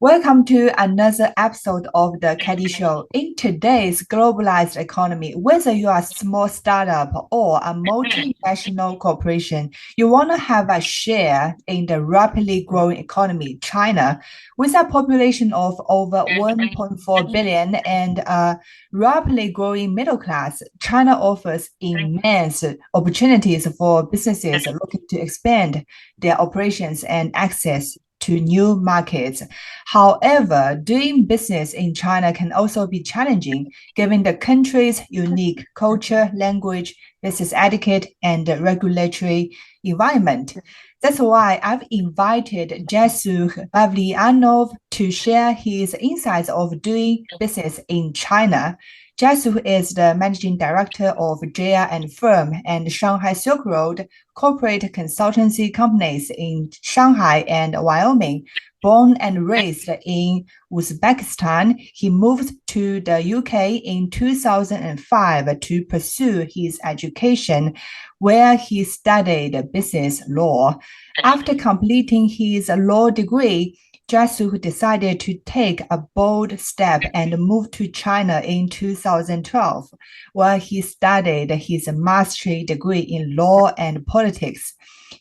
Welcome to another episode of the Caddy Show. In today's globalized economy, whether you are a small startup or a multinational corporation, you want to have a share in the rapidly growing economy, China. With a population of over 1.4 billion and a rapidly growing middle class, China offers immense opportunities for businesses looking to expand their operations and access to new markets. However, doing business in China can also be challenging given the country's unique culture, language, business etiquette, and regulatory environment. That's why I've invited Jasur M to share his insights of doing business in China. Jasur is the managing director of JR Firm and Shanghai Silk Road corporate consultancy companies in Shanghai and Wyoming. Born and raised in Uzbekistan, he moved to the UK in 2005 to pursue his education, where he studied business law. After completing his law degree, Jasur decided to take a bold step and move to China in 2012, where he studied his master's degree in law and politics.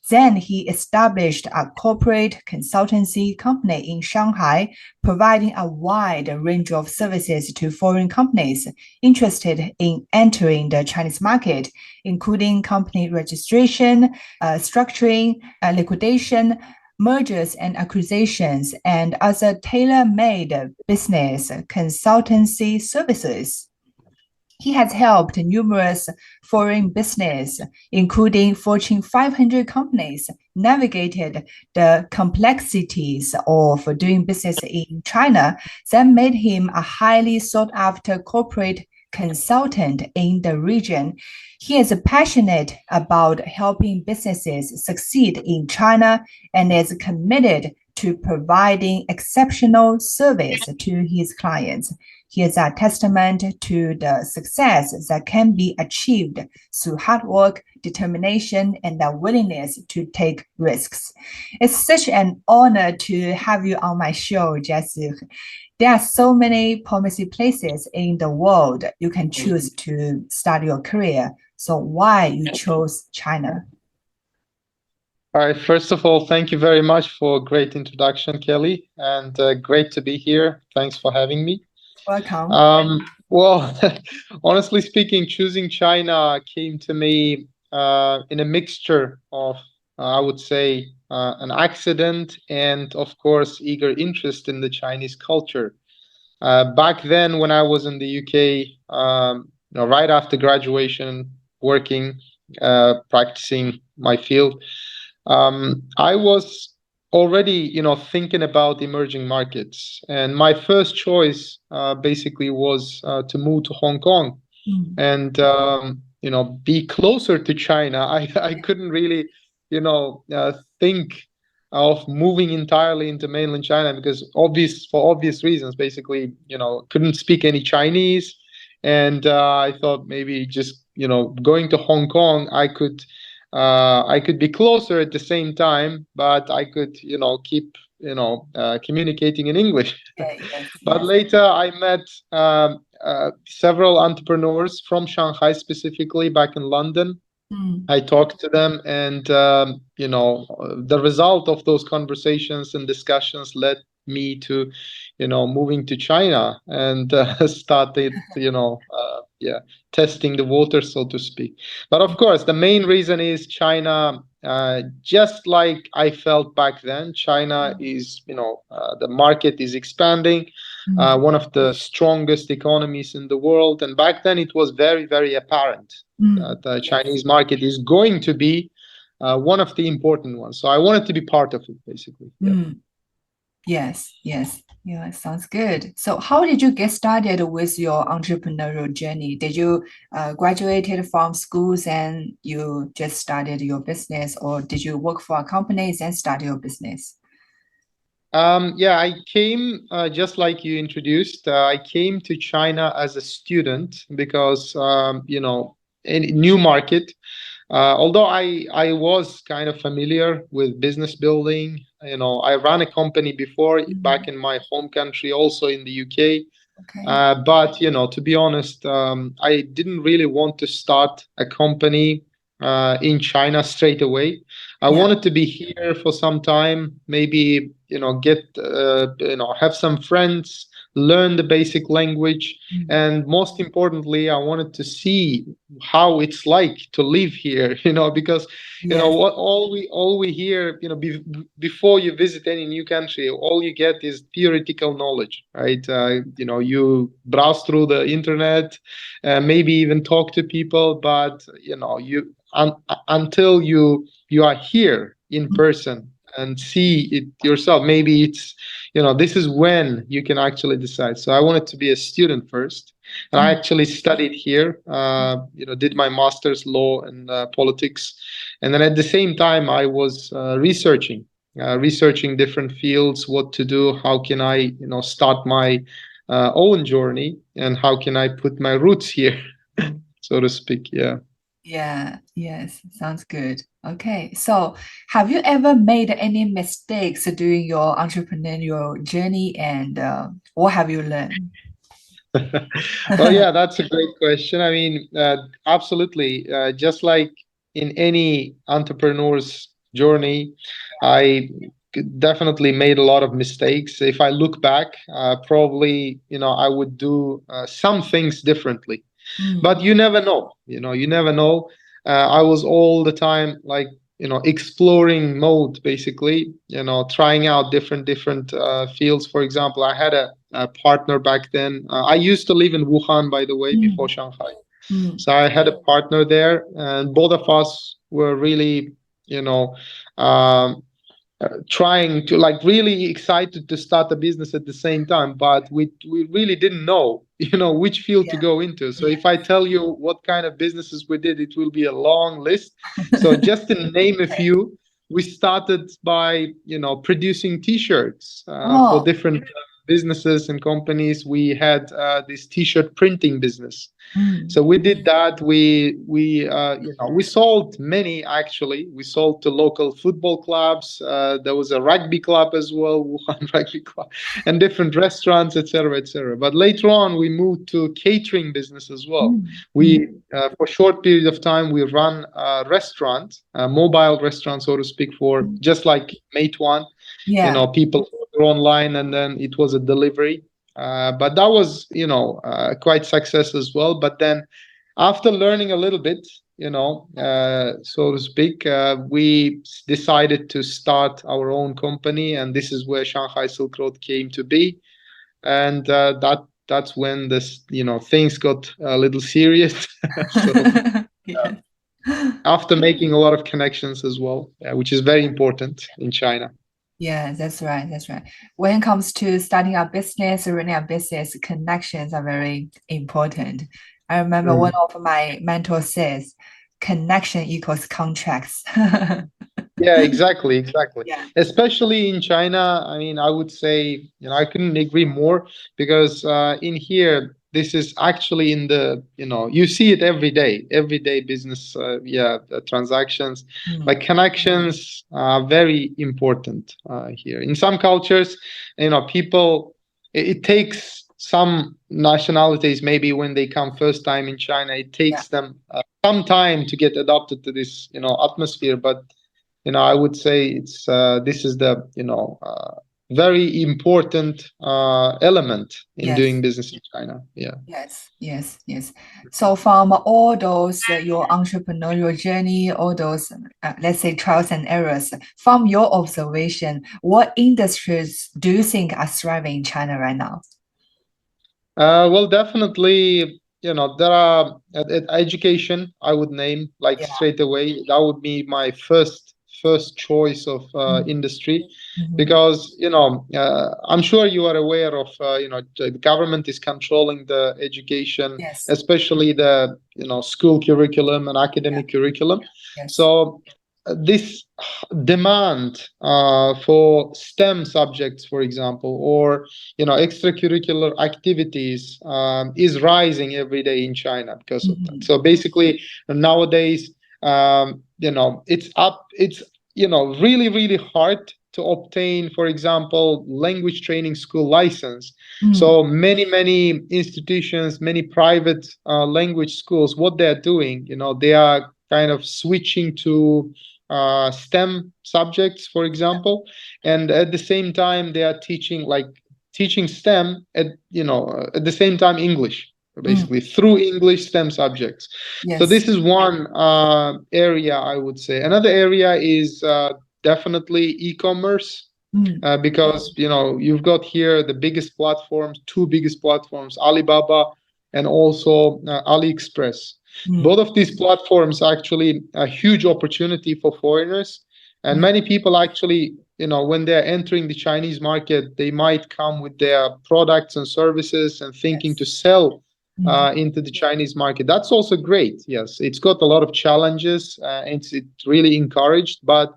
Then he established a corporate consultancy company in Shanghai, providing a wide range of services to foreign companies interested in entering the Chinese market, including company registration, structuring, liquidation, mergers and acquisitions, and other tailor-made business consultancy services. He has helped numerous foreign business, including Fortune 500 companies, navigated the complexities of doing business in China that made him a highly sought-after corporate consultant in the region. He is passionate about helping businesses succeed in China and is committed to providing exceptional service to his clients. He is a testament to the success that can be achieved through hard work, determination, and a willingness to take risks. It's such an honor to have you on my show, Jasur. There are so many promising places in the world you can choose to start your career. So why you chose China? All right. First of all, thank you very much for a great introduction, Kelly, and great to be here. Thanks for having me. Welcome. Well, honestly speaking, choosing China came to me in a mixture of, I would say, an accident and, of course, eager interest in the Chinese culture. Back then, when I was in the UK, right after graduation, working, practicing my field, I was already, thinking about emerging markets, and my first choice basically was to move to Hong Kong and be closer to China. I couldn't really, think of moving entirely into mainland China because for obvious reasons, basically, couldn't speak any Chinese, and I thought maybe just going to Hong Kong, I could be closer at the same time, but I could, keep, communicating in English. Yes, But yes. later I met several entrepreneurs from Shanghai, specifically back in London. I talked to them, and the result of those conversations and discussions led me to, moving to China and started, testing the water, so to speak. But of course, the main reason is China. Just like I felt back then, China is, the market is expanding, one of the strongest economies in the world, and back then it was very, very apparent that the Chinese market is going to be one of the important ones. So I wanted to be part of it, basically. Yes, yes. Yeah, sounds good. So how did you get started with your entrepreneurial journey? Did you graduated from schools and you just started your business, or did you work for a company and start your business? I came just like you introduced. I came to China as a student because in new market. Although I was kind of familiar with business building I ran a company before back in my home country, also in the UK. Okay. But to be honest, I didn't really want to start a company in China straight away. I Yeah. wanted to be here for some time, maybe get have some friends, learn the basic language, and most importantly, I wanted to see how it's like to live here. Because Yes. what all we hear, before you visit any new country, all you get is theoretical knowledge, right? You browse through the internet, maybe even talk to people, but until you are here in person and see it yourself, maybe it's this is when you can actually decide. So I wanted to be a student first, and I actually studied here, did my master's law and politics, and then at the same time I was researching different fields, what to do, how can I start my own journey, and how can I put my roots here, so to speak. Yeah. Yeah, yes, sounds good. Okay, so have you ever made any mistakes during your entrepreneurial journey, and what have you learned? Well, yeah, that's a great question. I mean, absolutely. Just like in any entrepreneur's journey, I definitely made a lot of mistakes. If I look back, probably, I would do some things differently. But you never know. You never know. I was all the time like exploring mode, basically. Trying out different fields. For example, I had a partner back then. I used to live in Wuhan, by the way, before Shanghai. So I had a partner there, and both of us were really, you know, um, trying to, like, really excited to start a business at the same time, but we really didn't know which field to Yeah. go into. So if I tell you what kind of businesses we did, it will be a long list. So just to name a few, we started by producing t-shirts for Oh, different businesses and companies. We had this t-shirt printing business. So we did that. We sold many, actually. We sold to local football clubs. There was a rugby club as well, Wuhan Rugby Club, and different restaurants, etc., etc. But later on, we moved to catering business as well. We for a short period of time we run a restaurant, a mobile restaurant, so to speak, for just like Meituan. yeah. People order online, and then it was a delivery. But that was, quite success as well. But then, after learning a little bit, so to speak, we decided to start our own company, and this is where Shanghai Silk Road came to be. And that's when this, things got a little serious. So Yeah. after making a lot of connections as well, which is very important in China. Yeah, that's right. That's right. When it comes to starting a business, running a business, connections are very important. I remember one of my mentors says, connection equals contracts. Yeah, exactly. Yeah. Especially in China, I mean, I would say, I couldn't agree more, because in here, this is actually in the, you see it every day business, transactions, like connections are very important here. In some cultures, people, it takes some nationalities, maybe when they come first time in China, it Yeah. takes them some time to get adopted to this, atmosphere. But I would say it's this is the very important element in Yes. doing business in China. Yeah. Yes. So from all those your entrepreneurial journey, all those let's say trials and errors, from your observation, what industries do you think are thriving in China right now? Well, definitely, there are education. I would name, like, Yeah. straight away. That would be my first choice of industry, Mhm. because I'm sure you are aware of the government is controlling the education, Yes. especially the school curriculum and Yeah. academic curriculum. Yes. So this demand for STEM subjects, for example, or extracurricular activities is rising every day in China because of that. So basically, nowadays, it's really really hard to obtain, for example, language training school license. Mm. So many institutions, many private language schools, what they're doing, they are kind of switching to STEM subjects, for example, and at the same time they are teaching STEM at the same time English, basically through English STEM subjects. Yes. So this is one area, I would say. Another area is definitely e-commerce. Because you've got here the biggest platforms, two biggest platforms, Alibaba and also AliExpress. Both of these platforms actually a huge opportunity for foreigners, and many people actually, when they're entering the Chinese market, they might come with their products and services and thinking to sell into the Chinese market. That's also great. Yes, it's got a lot of challenges. It's really encouraged, but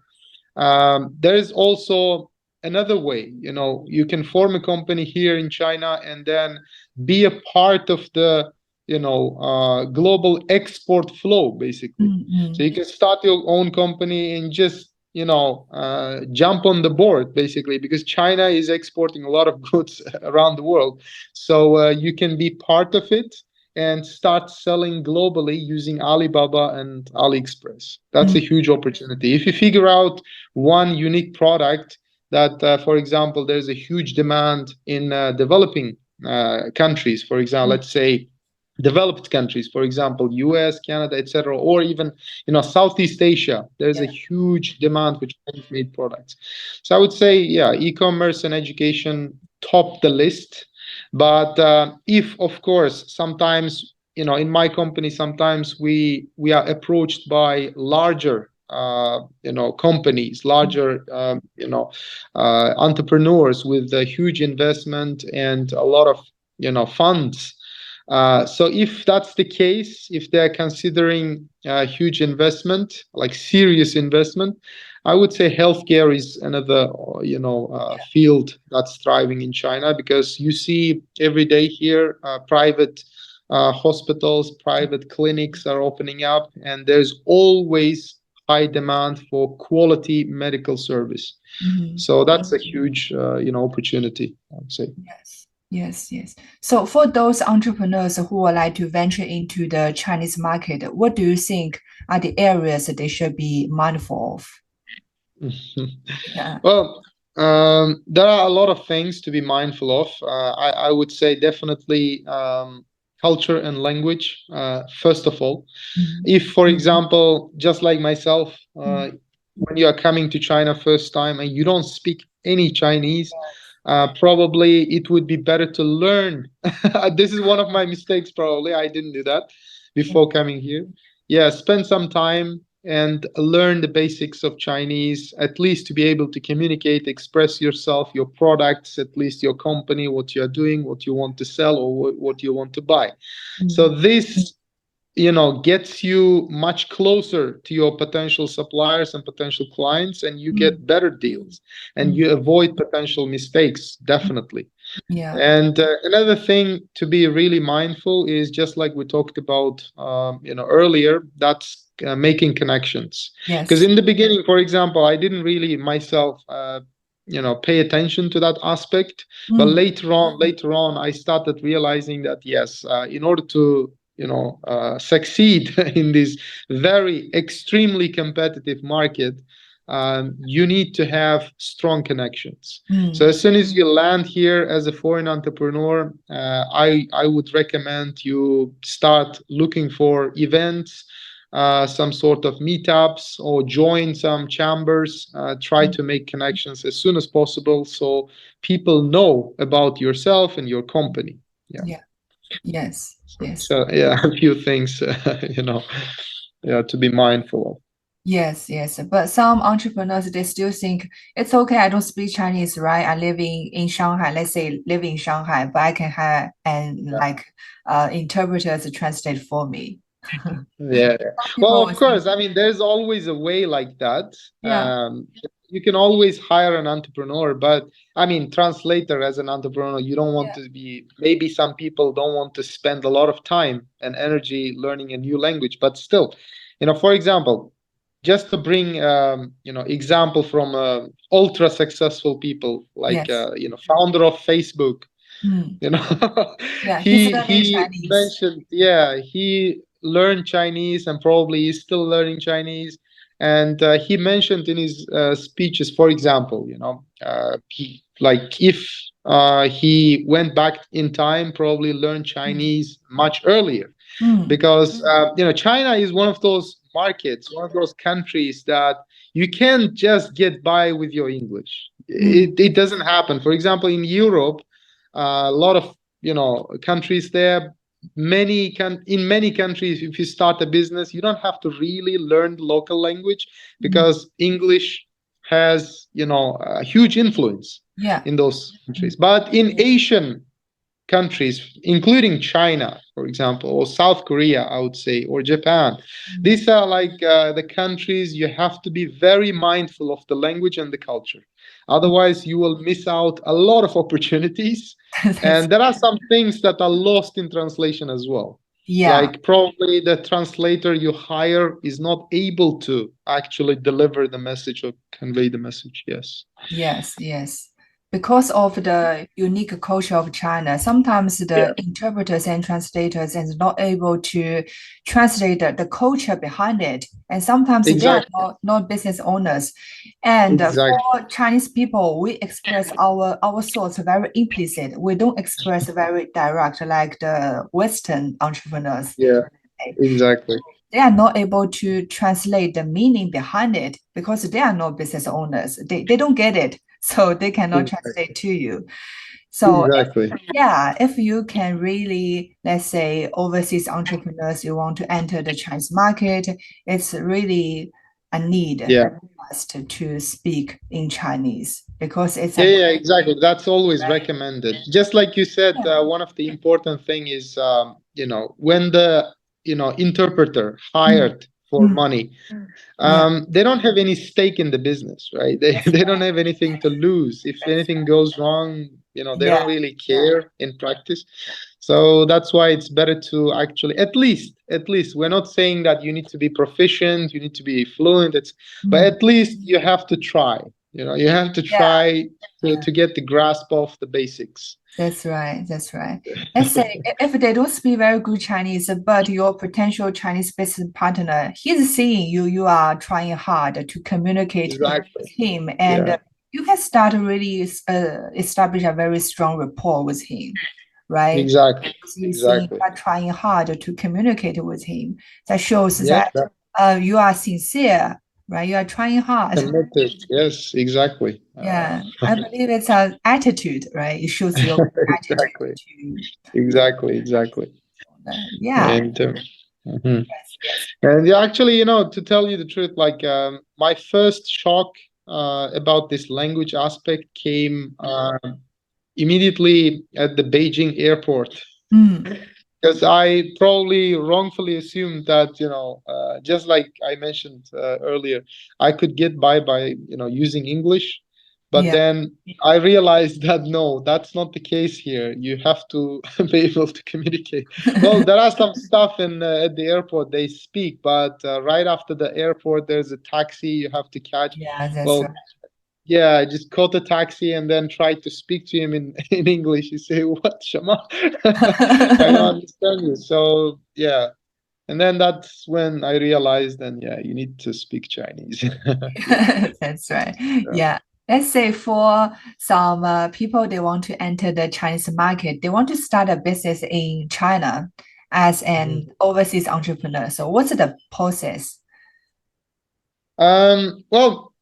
there is also another way. You can form a company here in China and then be a part of the global export flow, basically. So you can start your own company and just jump on the board, basically, because China is exporting a lot of goods around the world. So you can be part of it and start selling globally using Alibaba and AliExpress. That's a huge opportunity. If you figure out one unique product that, for example, there's a huge demand in developing countries, for example, let's say developed countries, for example, US, Canada, etc., or even Southeast Asia, there's a huge demand for Chinese made products. So I would say, yeah, e-commerce and education top the list. But if, of course, sometimes in my company, sometimes we are approached by larger companies, larger entrepreneurs with a huge investment and a lot of funds. So if that's the case, if they're considering a huge investment, like serious investment, I would say healthcare is another, field that's thriving in China, because you see every day here, private hospitals, private clinics are opening up, and there's always high demand for quality medical service. So that's a huge, opportunity, I would say. Yes. So for those entrepreneurs who would like to venture into the Chinese market, what do you think are the areas that they should be mindful of? Well, there are a lot of things to be mindful of. I would say definitely culture and language, first of all. If, for example, just like myself, when you are coming to China first time and you don't speak any Chinese, probably it would be better to learn. This is one of my mistakes, probably. I didn't do that before coming here. Yeah, spend some time and learn the basics of Chinese, at least to be able to communicate, express yourself, your products, at least your company, what you're doing, what you want to sell, or what you want to buy. So this gets you much closer to your potential suppliers and potential clients, and you get better deals and you avoid potential mistakes, definitely. And another thing to be really mindful is, just like we talked about earlier, that's making connections. Because in the beginning, for example, I didn't really myself pay attention to that aspect, but later on I started realizing that yes, in order to succeed in this very extremely competitive market, you need to have strong connections. So as soon as you land here as a foreign entrepreneur, I would recommend you start looking for events, some sort of meetups, or join some chambers. Try to make connections as soon as possible so people know about yourself and your company. Yes. So yeah, a few things, to be mindful of. Yes. But some entrepreneurs, they still think it's okay. I don't speak Chinese, right? I'm living in Shanghai. Let's say living in Shanghai, but I can have interpreters to translate for me. Yeah. Well, of course. I mean, there's always a way like that. You can always hire an entrepreneur, but I mean, translator as an entrepreneur, you don't want to be, maybe some people don't want to spend a lot of time and energy learning a new language, but still, for example, just to bring example from ultra successful people like Yes. founder of Facebook. Mm. you know Yeah, he's learning he Chinese. mentioned, yeah, he learned Chinese and probably is still learning Chinese. And he mentioned in his speeches, for example, he, like, if he went back in time, probably learned Mm. Chinese much earlier, Mm. because China is one of those markets, one of those countries that you can't just get by with your English. Mm. It doesn't happen. For example, in Europe, a lot of countries there, in many countries, if you start a business, you don't have to really learn the local language, Mm. because English has a huge influence Yeah. in those countries. But in Asian countries, including China, for example, or South Korea, I would say, or Japan. Mm. These are like the countries you have to be very mindful of the language and the culture. Otherwise, you will miss out a lot of opportunities. That's, And there are some things that are lost in translation as well. yeah. Like probably the translator you hire is not able to actually deliver the message or convey the message. Yes. Yes, yes. Because of the unique culture of China, sometimes Yeah, the interpreters and translators is not able to translate the culture behind it. And sometimes they are exactly. not business owners. And Exactly. for Chinese people, we express our thoughts very implicit. We don't express very direct like the Western entrepreneurs. Yeah, exactly. They are not able to translate the meaning behind it because they are not business owners. They don't get it, so they cannot Exactly. translate to you. So Exactly. if you can really, let's say, overseas entrepreneurs, you want to enter the Chinese market, it's really a need Yeah. must to speak in Chinese because it's Yeah, a yeah, exactly. That's always right. recommended. Just like you said, Yeah. one of the important thing is, when the, interpreter Mm, hired for mm, money, yeah, they don't have any stake in the business, right? They that's they don't right. have anything to lose. If That's anything goes wrong, they yeah, don't really care in practice. So that's why it's better to actually, at least, we're not saying that you need to be proficient, you need to be fluent. But mm, at least you have to try. You have to yeah. try to, Yeah. to get the grasp of the basics. That's right. That's right. Let's say if they don't speak very good Chinese, but your potential Chinese business partner, he's seeing you are trying hard to communicate with Exactly. him, and Yeah. you can start to really establish a very strong rapport with him, right? Exactly. Because he's seeing you Exactly. are trying hard to communicate with him. That shows Yeah. that you are sincere, right? You are trying hard. Committed. Yes. Exactly. Yeah, I believe it's an attitude, right? It shows your attitude Exactly. to Exactly. Exactly. yeah. And mhm. Yes, yes. And yeah, actually, to tell you the truth, like, my first shock about this language aspect came immediately at the Beijing airport, Mm, because I probably wrongfully assumed that, just like I mentioned earlier, I could get by using English. But yeah, then I realized that no, that's not the case here. You have to be able to communicate. Well, there are some stuff at the airport they speak, but right after the airport, there's a taxi you have to catch. yeah, that's right. Well, yeah, I just caught a taxi and then tried to speak to him in, in English. He say, "What, Shama? I don't understand you." So yeah, and then that's when I realized, then yeah, you need to speak Chinese. Yeah, That's right. Yeah. Let's say for some people, they want to enter the Chinese market. They want to start a business in China as yeah. an overseas entrepreneur. So what's the process? Well,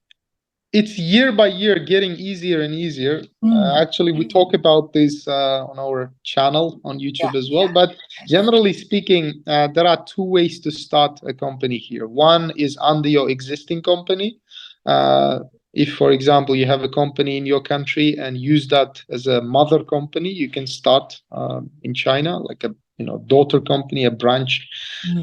it's year by year getting easier and easier. Mm, Actually, we talk about this on our channel on yeah, YouTube as well. But generally speaking, there are two ways to start a company here. One is under your existing company. Uh, if, for example, you have a company in your country and use that as a mother company, you can start in China, like a daughter company, a branch,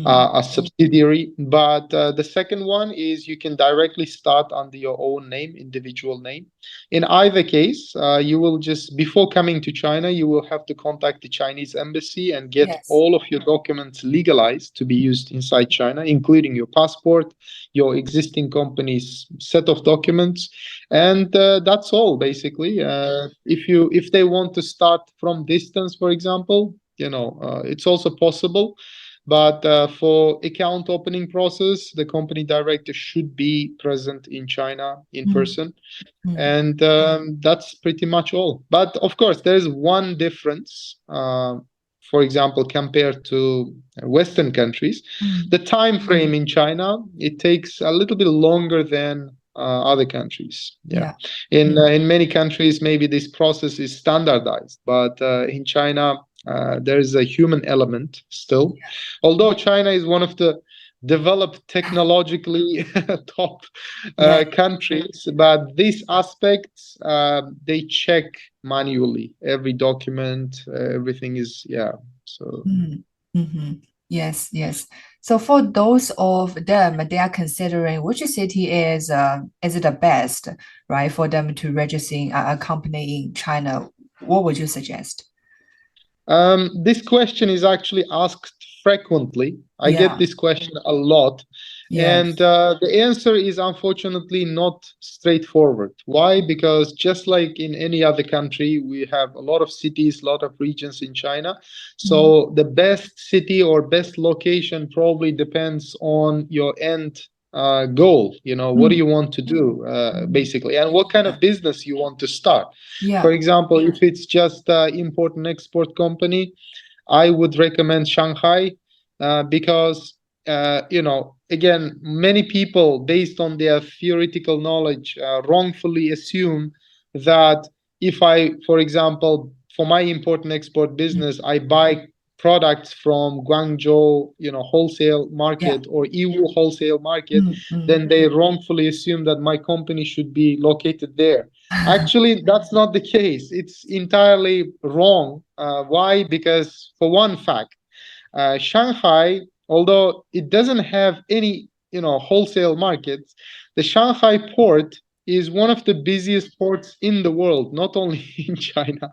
a subsidiary. But the second one is you can directly start under your own name, individual name. In either case, you will just, before coming to China, you will have to contact the Chinese embassy and get Yes. all of your documents legalized to be used inside China, including your passport, your existing company's set of documents, and that's all basically. If they want to start from distance, for example, it's also possible. But for account opening process, the company director should be present in China in person. And that's pretty much all. But of course, there's one difference. For example, compared to Western countries, the time frame in China, it takes a little bit longer than other countries. Yeah. In many countries, maybe this process is standardized, but in China, there is a human element still. Although China is one of the developed technologically top countries, but these aspects they check manually every document, everything is so. Yes, yes. So for those of them, they are considering which city is the best, right, for them to registering a company in China. What would you suggest? This question is actually asked frequently. I get this question a lot. And the answer is unfortunately not straightforward. Why? Because just like in any other country, we have a lot of cities, a lot of regions in China. So the best city or best location probably depends on your end goal. What do you want to do basically, and what kind of business you want to start. For example, if it's just import and export company, I would recommend Shanghai because again, many people, based on their theoretical knowledge, wrongfully assume that if I, for example, for my import and export business, I buy products from Guangzhou, wholesale market or Yiwu wholesale market, then they wrongfully assume that my company should be located there. Actually, that's not the case. It's entirely wrong. Why? Because for one fact, Shanghai, although it doesn't have any, wholesale markets, the Shanghai port is one of the busiest ports in the world, not only in China.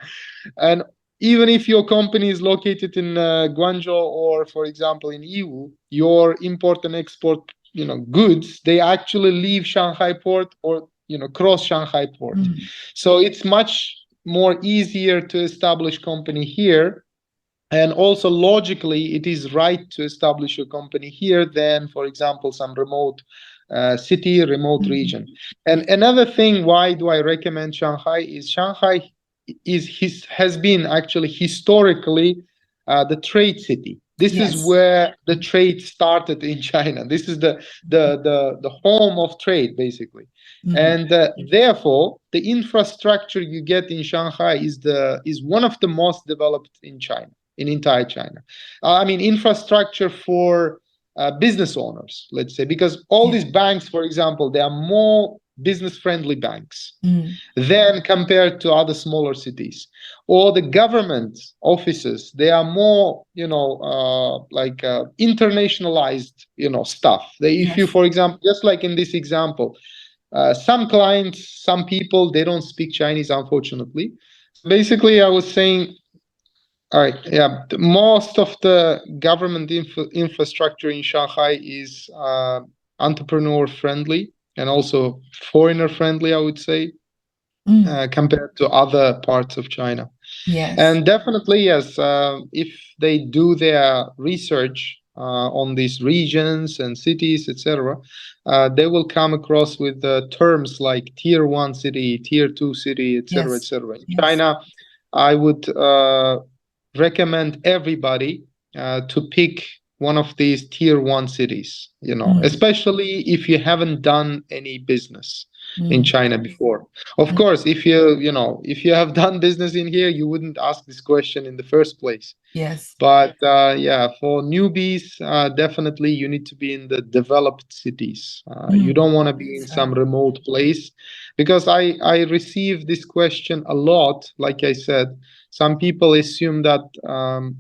And even if your company is located in Guangzhou or, for example, in Yiwu, your import and export, goods, they actually leave Shanghai port or, cross Shanghai port. So it's much more easier to establish company here. And also logically, it is right to establish a company here than, for example, some remote city, remote region. And another thing, why do I recommend Shanghai, is Shanghai has been actually historically the trade city. This is where the trade started in China. This is the home of trade, basically. And therefore, the infrastructure you get in Shanghai is one of the most developed in China, in entire China. I mean, infrastructure for business owners, let's say, because all these banks, for example, they are more business-friendly banks than compared to other smaller cities. Or the government offices, they are more, internationalized, stuff. If you, for example, just like in this example, some clients, some people, they don't speak Chinese, unfortunately. Basically, I was saying, all right, most of the government infrastructure in Shanghai is entrepreneur friendly and also foreigner friendly, I would say, compared to other parts of China. And definitely, yes, if they do their research on these regions and cities, etc., they will come across with terms like tier 1 city, tier 2 city, etc., etc. In China, I would recommend everybody to pick one of these tier 1 cities, especially if you haven't done any business in China before. Of course, if you have done business in here, you wouldn't ask this question in the first place. But for newbies, definitely you need to be in the developed cities. You don't want to be in some remote place, because I receive this question a lot, like I said. some people assume that,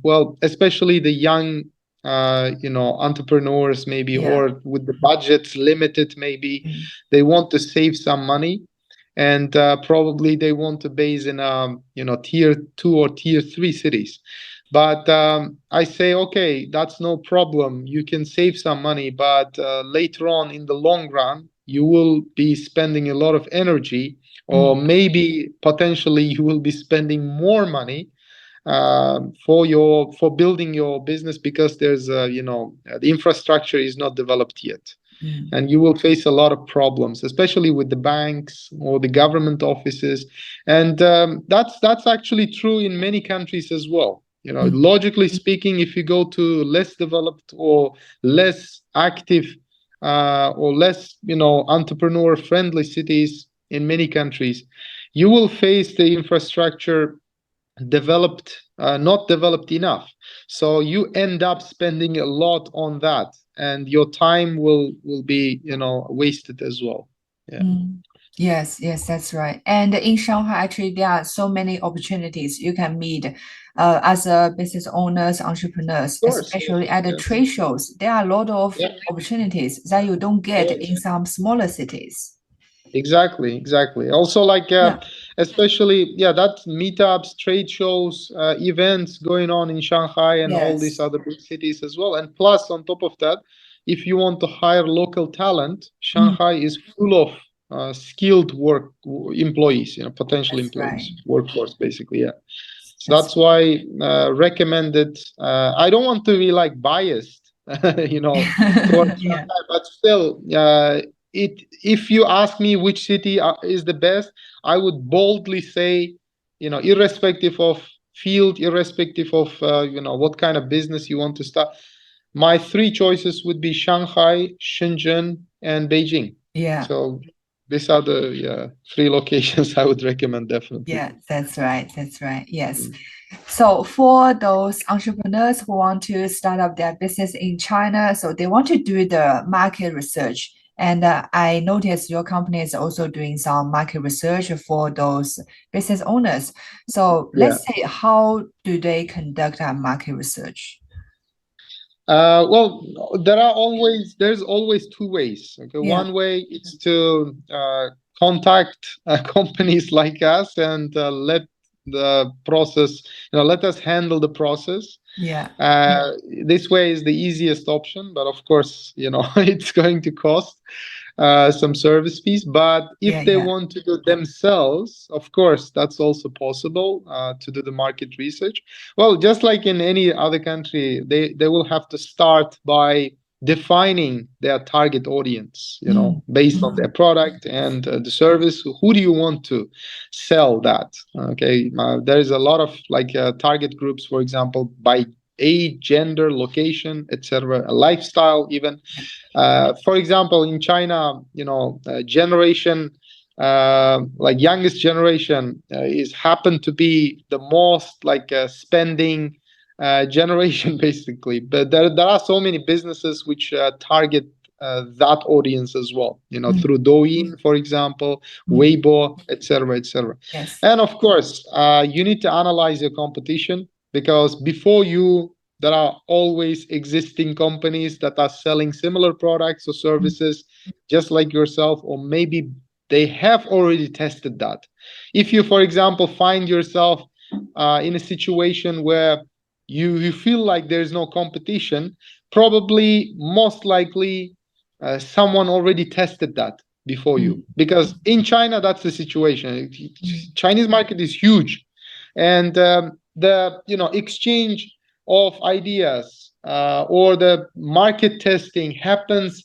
well, especially the young, entrepreneurs maybe, Yeah. or with the budgets limited, maybe Mm. they want to save some money, and probably they want to base in, tier 2 or tier 3 cities. But I say, okay, that's no problem. You can save some money, but later on in the long run, you will be spending a lot of energy, or maybe potentially you will be spending more money for building your business, because there's the infrastructure is not developed yet, and you will face a lot of problems, especially with the banks or the government offices. And that's actually true in many countries as well. Logically speaking, if you go to less developed or less active or less entrepreneur friendly cities in many countries, you will face the infrastructure developed not developed enough, so you end up spending a lot on that, and your time will be wasted as well. Yeah. Yes, yes, that's right. And in Shanghai, actually, there are so many opportunities you can meet as a business owners, entrepreneurs, Of course. especially at the Yeah. trade shows. There are a lot of Yeah. opportunities that you don't get Yeah. in some smaller cities. Exactly. Also, like Yeah. especially, yeah, that meetups, trade shows, events going on in Shanghai and all these Yes. other big cities as well. And plus, on top of that, if you want to hire local talent, Shanghai is full of skilled employees, potential That's right. employees, workforce, basically. Yeah. So That's that's why recommended. I don't want to be like biased, towards yeah. Shanghai, but still, if you ask me which city is the best, I would boldly say, irrespective of field, irrespective of what kind of business you want to start, my three choices would be Shanghai, Shenzhen, and Beijing. Yeah. So these are the three locations I would recommend, definitely. Yeah, that's right. That's right. Yes. So for those entrepreneurs who want to start up their business in China, so they want to do the market research. And I noticed your company is also doing some market research for those business owners. So Yeah. let's say, how do they conduct a market research? Well, there's always two ways. Okay, Yeah. one way is to contact companies like us and let the process, let us handle the process. Yeah. This way is the easiest option, but of course, it's going to cost some service fees. But Yeah. if they Yeah. want to do themselves, of course, that's also possible to do the market research. Well, just like in any other country, they will have to start by defining their target audience, based on their product and the service. Who do you want to sell that? Okay, there is a lot of like target groups, for example, by age, gender, location, etc., lifestyle, even. For example, in China, generation, like youngest generation, is happen to be the most like spending generation, basically. But there are so many businesses which target that audience as well, through Douyin, for example, Weibo, etc., etc. Yes. And of course, you need to analyze your competition, because before you, there are always existing companies that are selling similar products or services just like yourself, or maybe they have already tested that. If you, for example, find yourself in a situation where you feel like there's no competition, probably most likely someone already tested that before you, because in China that's the situation. Chinese market is huge, and the exchange of ideas or the market testing happens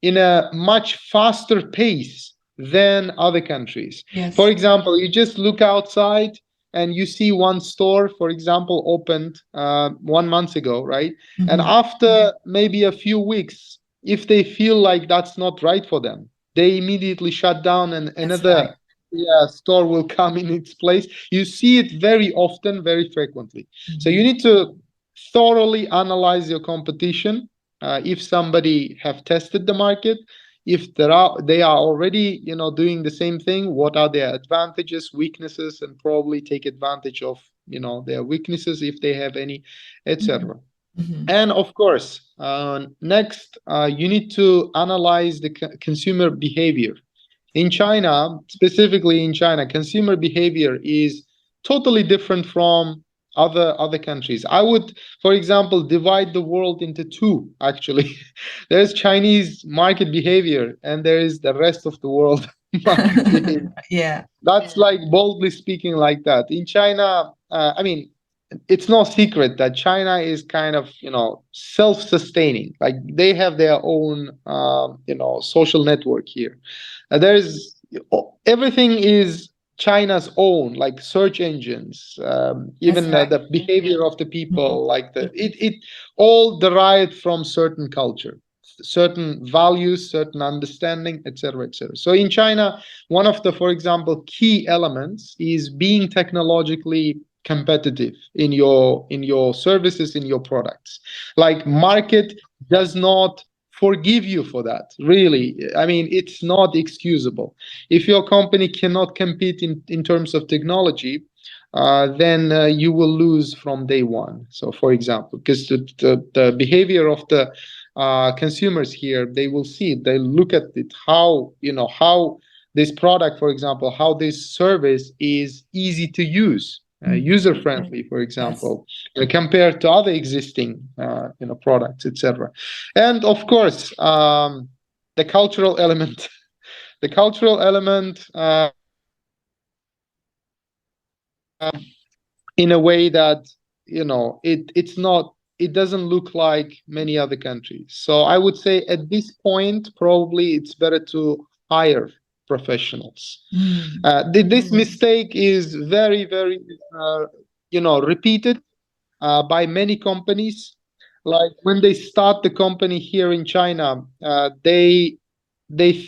in a much faster pace than other countries. Yes. For example, you just look outside and you see one store, for example, opened 1 month ago, right? And after maybe a few weeks, if they feel like that's not right for them, they immediately shut down, and another store will come in its place. You see it very often, very frequently. So you need to thoroughly analyze your competition. If somebody have tested the market, if they are already doing the same thing, what are their advantages, weaknesses, and probably take advantage of their weaknesses, if they have any, etc. Mm-hmm. And of course, next, you need to analyze the consumer behavior. In China, specifically in China, consumer behavior is totally different from other countries. I would, for example, divide the world into two, actually. There's Chinese market behavior, and there is the rest of the world market behavior. Yeah. That's like boldly speaking like that. In China, I mean, it's no secret that China is kind of, self-sustaining. Like they have their own, social network here. There's everything is China's own, like search engines, even right. the behavior of the people, like it all derived from certain culture, certain values, certain understanding, etc., etc. So in China, one of the, for example, key elements is being technologically competitive in your services, in your products. Like market does not forgive you for that, really. I mean, it's not excusable. If your company cannot compete in terms of technology, then you will lose from day one. So for example, because the behavior of the consumers here, they will see it, they look at it, how this product, for example, how this service is easy to use, user friendly, for example, compared to other existing products, etc. And of course, the cultural element. The cultural element, in a way that it doesn't look like many other countries. So I would say at this point, probably it's better to hire professionals. This mistake is very, very, repeated by many companies. Like when they start the company here in China, they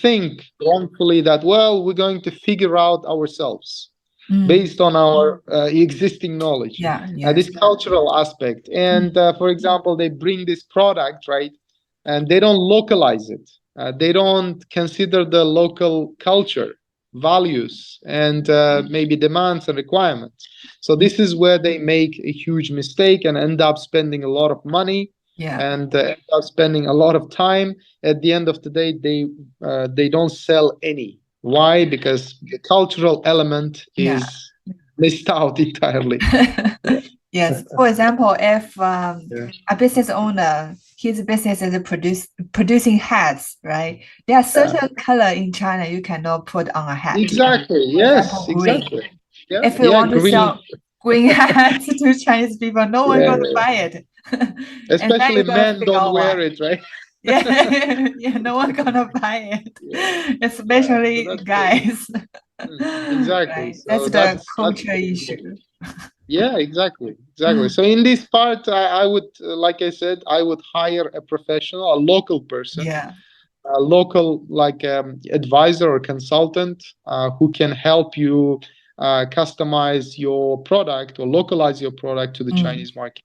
think wrongfully that, well, we're going to figure out ourselves based on our existing knowledge. This cultural aspect. And for example, they bring this product, right? And they don't localize it. They don't consider the local culture, values, and maybe demands and requirements. So this is where they make a huge mistake and end up spending a lot of money and end up spending a lot of time. At the end of the day, they don't sell any. Why? Because the cultural element is missed out entirely. Yes. For example, if a business owner, his business is producing hats, right? There are certain color in China you cannot put on a hat. Exactly. Yes. Exactly. Yeah. If you want to sell green hats to Chinese people, no one going to buy it. Especially men don't wear it, right? No one gonna buy it, especially guys. Exactly. Right. So That's the culture issue. Yeah, exactly. So in this part, I would, like I said, I would hire a professional, a local person, a local advisor or consultant who can help you customize your product or localize your product to the Chinese market.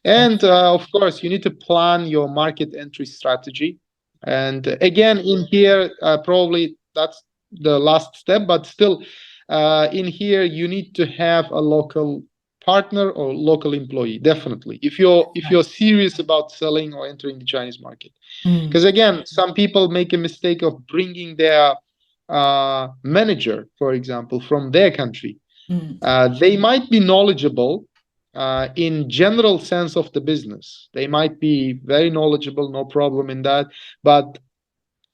And of course, you need to plan your market entry strategy. And again, in here, probably that's the last step, but still, in here, you need to have a local partner or local employee, definitely, if you're serious about selling or entering the Chinese market. Because again, some people make a mistake of bringing their manager, for example, from their country. They might be knowledgeable in general sense of the business. They might be very knowledgeable, no problem in that. But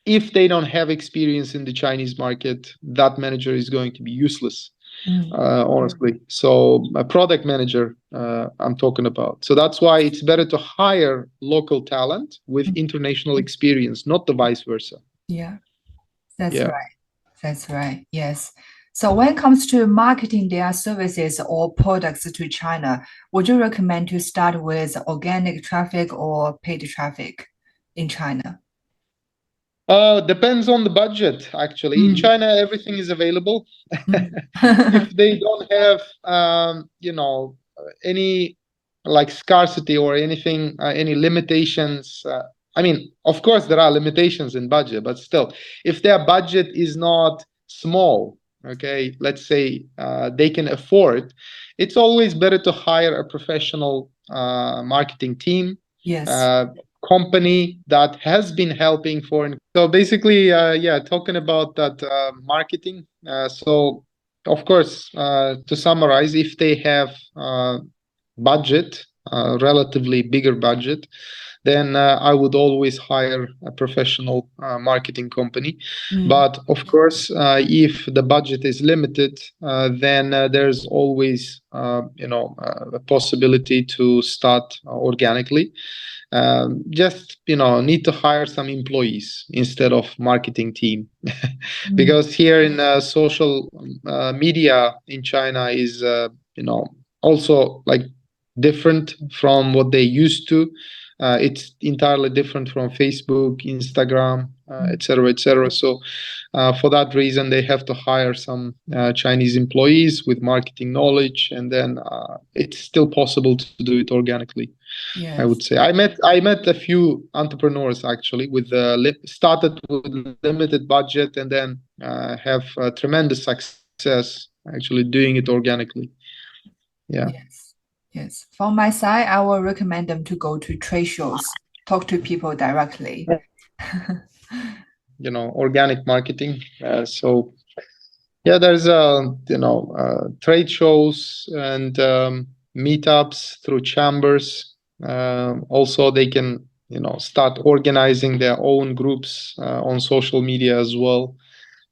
if they don't have experience in the Chinese market, that manager is going to be useless, honestly. So a product manager, I'm talking about. So that's why it's better to hire local talent with international experience, not the vice versa. That's right. That's right. Yes. So when it comes to marketing their services or products to China, would you recommend to start with organic traffic or paid traffic in China? Depends on the budget, actually. In China, everything is available. If they don't have, any like scarcity or anything, any limitations. I mean, of course, there are limitations in budget, but still, if their budget is not small, okay, let's say they can afford, it's always better to hire a professional marketing team, Yes. company that has been helping foreign. So basically, yeah, talking about that marketing. So of course, to summarize, if they have budget, relatively bigger budget, then I would always hire a professional marketing company. Mm. But of course, if the budget is limited, then there's always, a possibility to start organically. Just need to hire some employees instead of marketing team, Mm. because here in social media in China is also like different from what they used to. It's entirely different from Facebook, Instagram, etc., etc. So, for that reason, they have to hire some Chinese employees with marketing knowledge, and then it's still possible to do it organically. I Yes. would say I met a few entrepreneurs actually with started with limited budget and then have tremendous success actually doing it organically. Yeah. Yes. Yes. From my side, I will recommend them to go to trade shows, talk to people directly. Organic marketing. So yeah, there's trade shows and meetups through chambers. Also, they can start organizing their own groups on social media as well.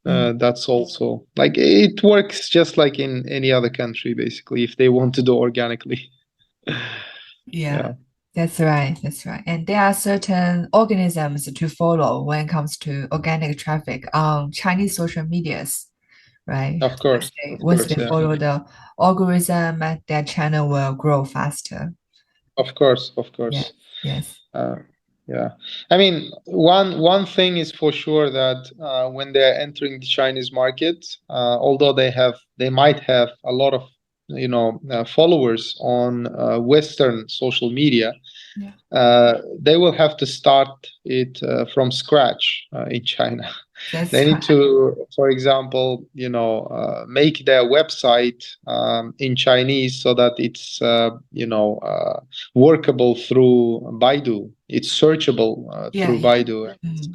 That's also like it works just like in any other country, basically, if they want to do organically. Yeah, Yeah, that's right. That's right. And there are certain organisms to follow when it comes to organic traffic on Chinese social medias, right? of course, Once they yeah. follow the algorithm, their channel will grow faster. Of Yes, course. yes. Uh, yeah, I mean, one thing is for sure that when they're entering the Chinese market, although they might have a lot of followers on Western social media, Yeah, they will have to start it from scratch in China. They that's need right. to, for example, make their website in Chinese so that it's, workable through Baidu. It's searchable Yeah, through yeah. Baidu. It's,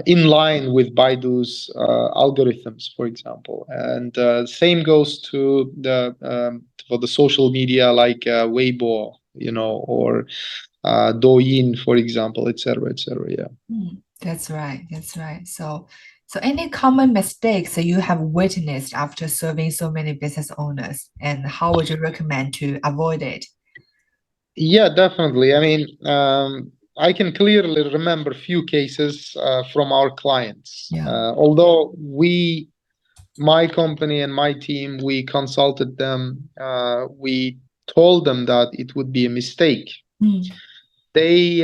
in line with Baidu's algorithms, for example. And same goes to the for the social media like Weibo, or Douyin, for example, etc., etc. Yeah. That's right. That's right. So any common mistakes that you have witnessed after serving so many business owners, and how would you recommend to avoid it? Yeah, definitely. I mean, I can clearly remember few cases from our clients. Yeah. Although my company and my team, we consulted them, we told them that it would be a mistake. Mm. They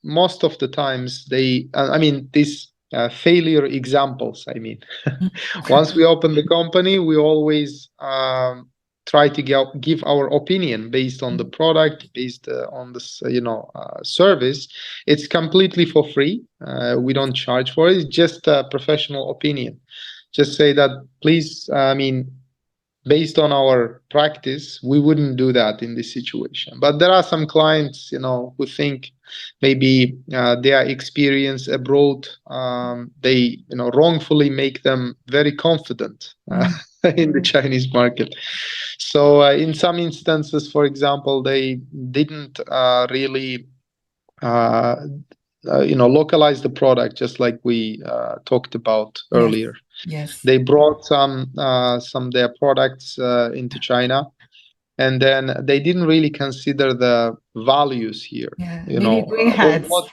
most of the times I mean, these failure examples. I mean, Mm. once we open the company, we always try to give our opinion based on the product, based on this service. It's completely for free. We don't charge for it. It's just a professional opinion. Just say that, please. I mean, based on our practice, we wouldn't do that in this situation. But there are some clients, who think maybe their experience abroad, they, wrongfully make them very confident Mm. in the Chinese market. So in some instances, for example, they didn't really uh, localize the product, just like we talked about Yes. earlier. Yes. They brought some of their products into China, and then they didn't really consider the values here, Yeah. Maybe green or hats. what,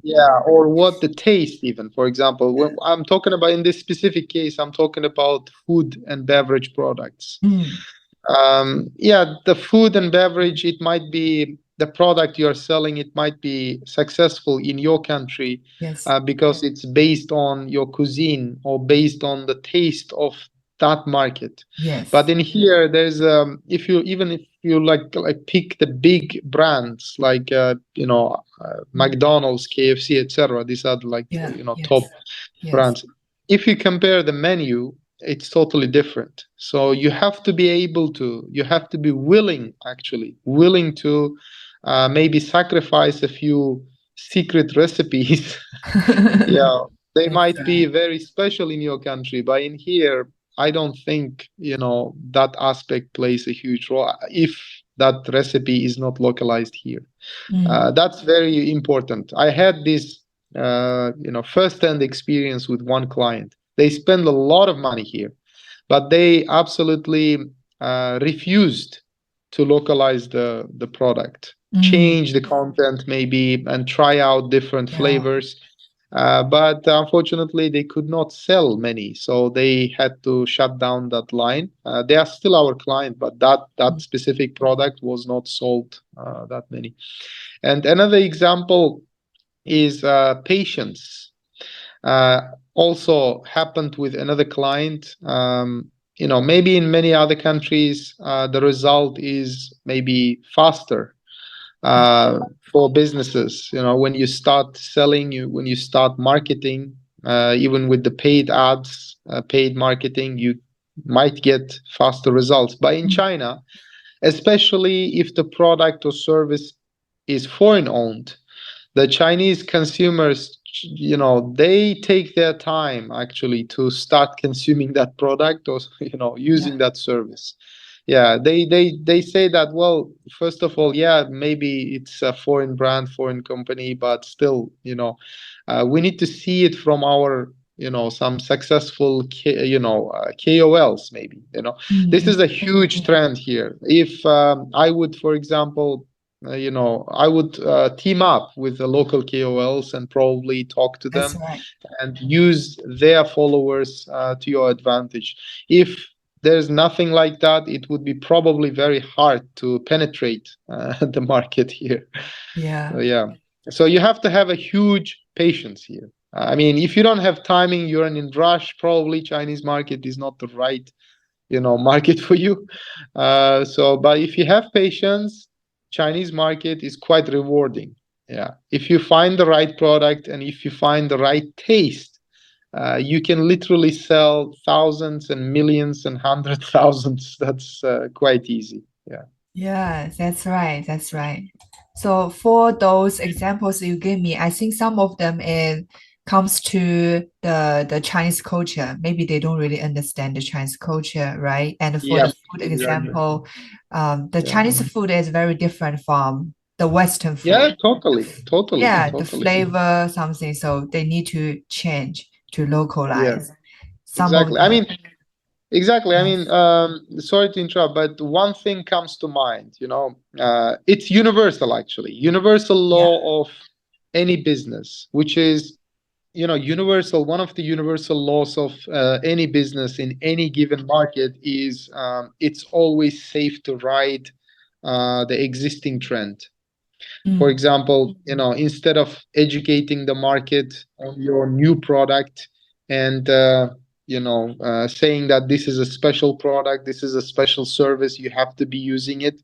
yeah, or what the taste even. For example, when I'm talking about, in this specific case, I'm talking about food and beverage products. Mm. Yeah, the food and beverage, it might be the product you're selling, it might be successful in your country Yes. because it's based on your cuisine or based on the taste of that market. But Yes. in here, there's if you like pick the big brands like McDonald's, KFC, etc. These are like Yeah. top Yes. Yes. brands. if you compare the menu, it's totally different. So you have to be you have to be willing to maybe sacrifice a few secret recipes. Yeah, they That's might be right. very special in your country, but in here, I don't think, that aspect plays a huge role if that recipe is not localized here. Mm, That's very important. I had this, first-hand experience with one client. They spend a lot of money here, but they absolutely refused to localize the product, mm, change the content maybe, and try out different yeah. flavors. But unfortunately, they could not sell many, so they had to shut down that line. They are still our client, but that Mm, specific product was not sold that many. And another example is patience. Uh, Also happened with another client. Maybe in many other countries, the result is maybe faster yeah. for businesses. When you start selling, when you start marketing, even with the paid ads, paid marketing, you might get faster results. But in Mm, China, especially if the product or service is foreign owned, the Chinese consumers, they take their time actually to start consuming that product or yeah. using that service. Yeah, they say that, well, first of all, yeah, maybe it's a foreign brand, foreign company, but still, we need to see it from our some successful KOLs maybe. Mm, This mm, is a huge trend here. If I would, for example, I would team up with the local KOLs and probably talk to that's them right. and use their followers to your advantage. If there's nothing like that, it would be probably very hard to penetrate the market here. So Yeah. yeah, so you have to have a huge patience here. I mean, if you don't have timing, you're in rush. Probably Chinese market is not the right market for you. But if you have patience, Chinese market is quite rewarding. Yeah, if you find the right product and if you find the right taste, you can literally sell thousands and millions and hundred thousands. That's quite easy. Yeah. Yeah, that's right. That's right. So for those examples you gave me, I think some of them it comes to the Chinese culture. Maybe they don't really understand the Chinese culture, right? And for the Yes, food exactly. example, the Yeah. Chinese food is very different from the Western food. Yeah, totally, totally, Yeah, the totally. flavor, something. So they need to change to Yeah, localize. Some of exactly. I the mean, exactly. I mean, yes, sorry to interrupt, but one thing comes to mind, it's universal actually, universal yeah. law of any business, which is, universal, one of the universal laws of any business in any given market is it's always safe to ride the existing trend. For Mm, example, instead of educating the market on your new product and saying that this is a special product, this is a special service, you have to be using it.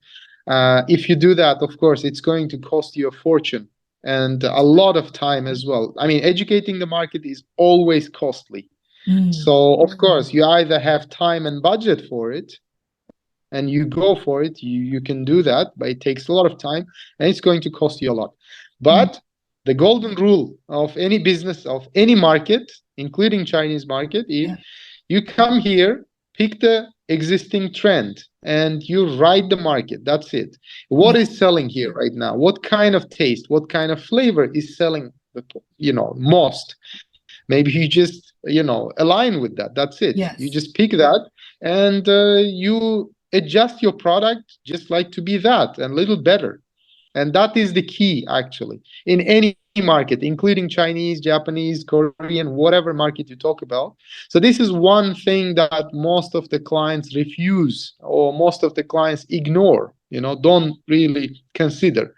If you do that, of course, it's going to cost you a fortune and a lot of time as well. I mean, educating the market is always costly. mm, So, of course, you either have time and budget for it, and you go for it, you can do that, but it takes a lot of time and it's going to cost you a lot. mm, But the golden rule of any business, of any market, including Chinese market, is yeah, you come here, pick the existing trend, and you ride the market. That's it. What yeah, is selling here right now? What kind of taste, what kind of flavor is selling most? Maybe you just align with that. That's it. You yes, just pick that and you adjust your product just like to be that and a little better. And that is the key actually in any market, including Chinese, Japanese, Korean, whatever market you talk about. So this is one thing that most of the clients refuse or most of the clients ignore, don't really consider.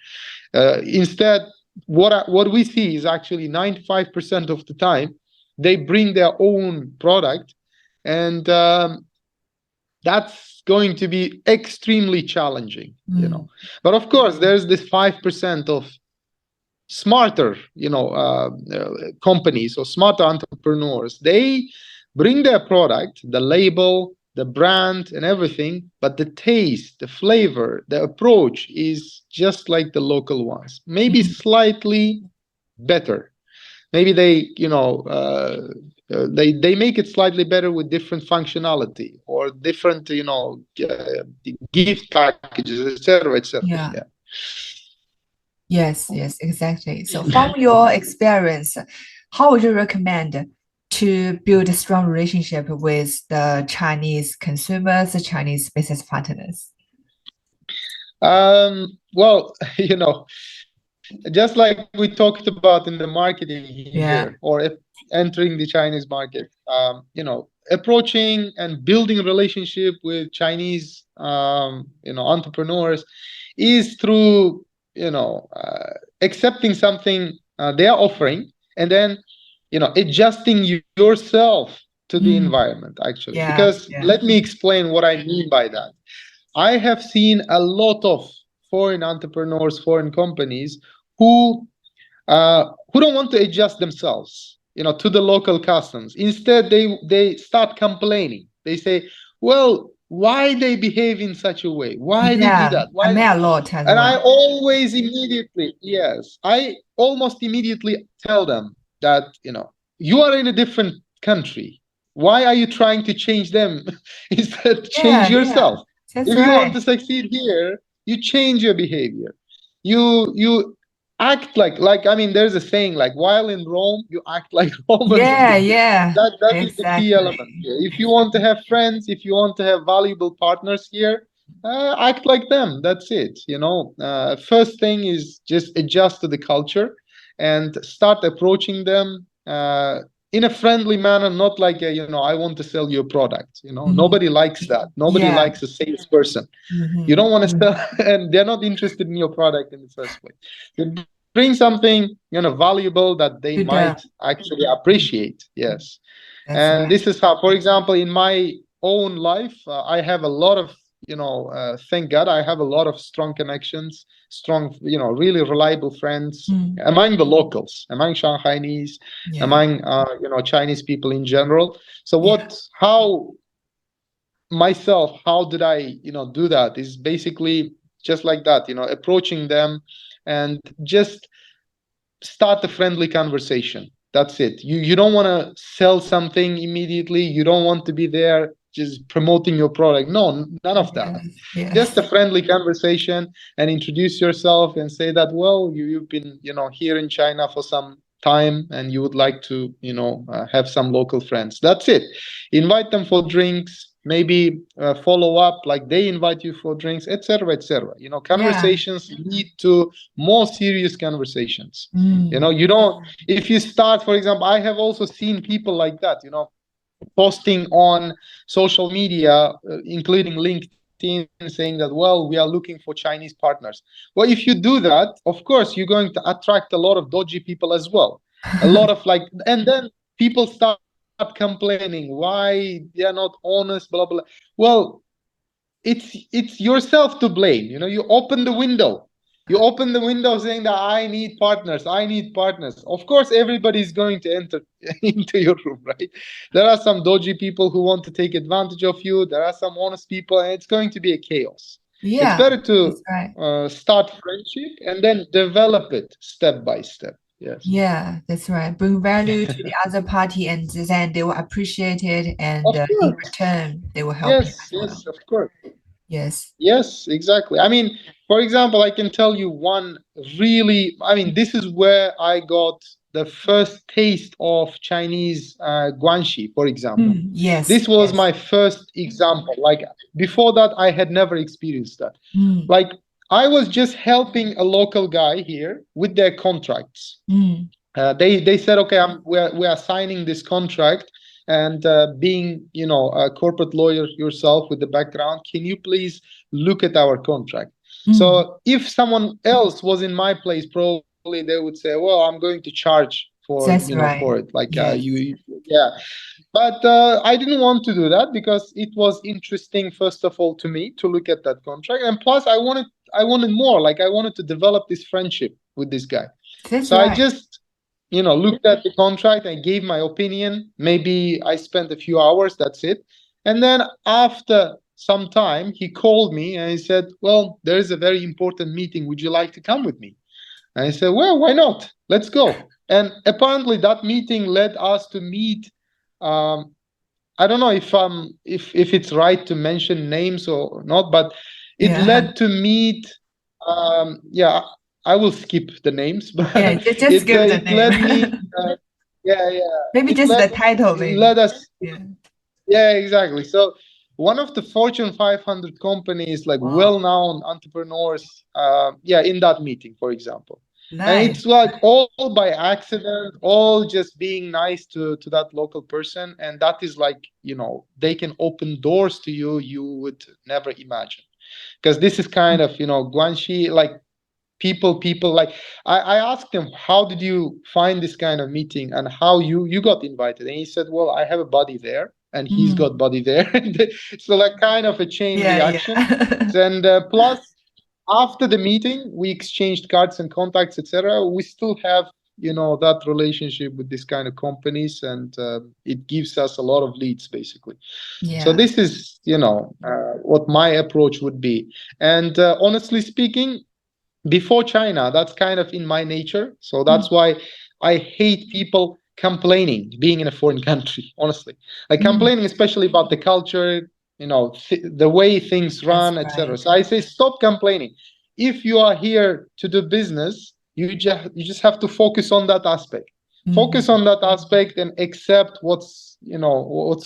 Instead, what we see is actually 95% of the time they bring their own product, and that's going to be extremely challenging. mm, But of course, there's this 5% of smarter, companies or smarter entrepreneurs. They bring their product, the label, the brand, and everything, but the taste, the flavor, the approach is just like the local ones, maybe slightly better. Maybe they, they make it slightly better with different functionality or different, gift packages, etc., etc. Yeah. Yes, yes, exactly. So from your experience, how would you recommend to build a strong relationship with the Chinese consumers, the Chinese business partners? Well, just like we talked about in the marketing Yeah. here, or entering the Chinese market, approaching and building a relationship with Chinese, entrepreneurs is through, accepting something they are offering, and then, adjusting yourself to the environment, actually. Yeah, Because yeah. let me explain what I mean by that. I have seen a lot of foreign entrepreneurs, foreign companies who don't want to adjust themselves, to the local customs. Instead, they start complaining. They say, "Well, why they behave in such a way? Why they do Yeah, that? I Why?" met a lot as And I well. always immediately, yes, I almost immediately tell them that, you are in a different country. Why are you trying to change them? Instead, change Yeah, yeah, yourself. that's If you want right. to succeed here, you change your behavior. You act like, I mean, there's a saying like, while in Rome, you act like Romans. Yeah, yeah, That is the key element exactly. here. If you want to have friends, if you want to have valuable partners here, act like them. That's it. First thing is just adjust to the culture and start approaching them in a friendly manner, not like I want to sell you a product. Nobody likes that. Nobody Yeah. likes a salesperson. You don't want to sell, and they're not interested in your product in the first place. You bring something valuable that they To the, might actually appreciate. Yes. that's And right. this is how, for example, in my own life, I have a lot of, thank God, I have a lot of strong connections, strong, really reliable friends among the locals, among Shanghainese, Yeah, among, Chinese people in general. So yeah, how did I, do that is basically just like that, approaching them and just start a friendly conversation. That's it. You don't want to sell something immediately. You don't want to be there just promoting your product. No, none of that. yes, Just a yes. friendly conversation and introduce yourself and say that, well, you've been, here in China for some time and you would like to, have some local friends. That's it. Invite them for drinks, maybe follow up like they invite you for drinks, etc., etc. Yeah. Conversations lead to more serious conversations. Mm. You don't, if you start, for example, I have also seen people like that, posting on social media, including LinkedIn, saying that, well, we are looking for Chinese partners. Well, if you do that, of course, you're going to attract a lot of dodgy people as well. A lot of and then people start complaining why they are not honest, blah, blah. Well, it's yourself to blame. You open the window. You open the window saying that I need partners. I need partners. Of course, everybody's going to enter into your room, right? There are some dodgy people who want to take advantage of you. There are some honest people, and it's going to be a chaos. It's Yeah, better to that's right. start friendship and then develop it step by step. Yes. Yeah, that's right. Bring value to the other party, and then they will appreciate it, and Of in course. return, they will help you Yes, as well. yes, of course. Yes. Yes, exactly. I mean, for example, I can tell you one really, I mean, this is where I got the first taste of Chinese guanxi, for example. Yes, This was yes. my first example. Like before that, I had never experienced that. Mm, Like I was just helping a local guy here with their contracts. mm. They said, okay, we are signing this contract, and being a corporate lawyer yourself with the background, can you please look at our contract? Mm. So if someone else was in my place, probably they would say, well, I'm going to charge for That's right. for it, like Yes. yeah. But I didn't want to do that because it was interesting, first of all, to me to look at that contract, and plus I wanted more. Like I wanted to develop this friendship with this guy. That's So I right. just, looked at the contract. I gave my opinion. Maybe I spent a few hours. That's it. And then after some time, he called me and he said, "Well, there is a very important meeting. Would you like to come with me?" And I said, "Well, why not? Let's go." And apparently, that meeting led us to meet. Um, I don't know if it's right to mention names or not, but it Yeah. led to meet. Yeah, I will skip the names, but Yeah, just give the it led me. name. Yeah, yeah. Maybe It just the led title, it maybe. led us. Yeah. Yeah, exactly. So one of the Fortune 500 companies, like Wow. well-known entrepreneurs, yeah, in that meeting, for example. And Nice. it's like all by accident, all just being nice to that local person. And that is like, they can open doors to you would never imagine. Because this is kind of, Guanxi, like people like I asked him, how did you find this kind of meeting and how you got invited? And he said, well, I have a buddy there and he's Mm. got buddy there. So like kind of a chain Yeah, reaction. yeah. And plus after the meeting we exchanged cards and contacts, etc. We still have that relationship with this kind of companies, and it gives us a lot of leads basically. So Yeah. this is what my approach would be. And honestly speaking, before China, that's kind of in my nature. So Mm. that's why I hate people complaining being in a foreign country, honestly. Like Mm. complaining, especially about the culture, the way things That's run, etc. right. So I say, stop complaining. If you are here to do business, you just have to focus on that aspect. Mm. Focus on that aspect and accept what's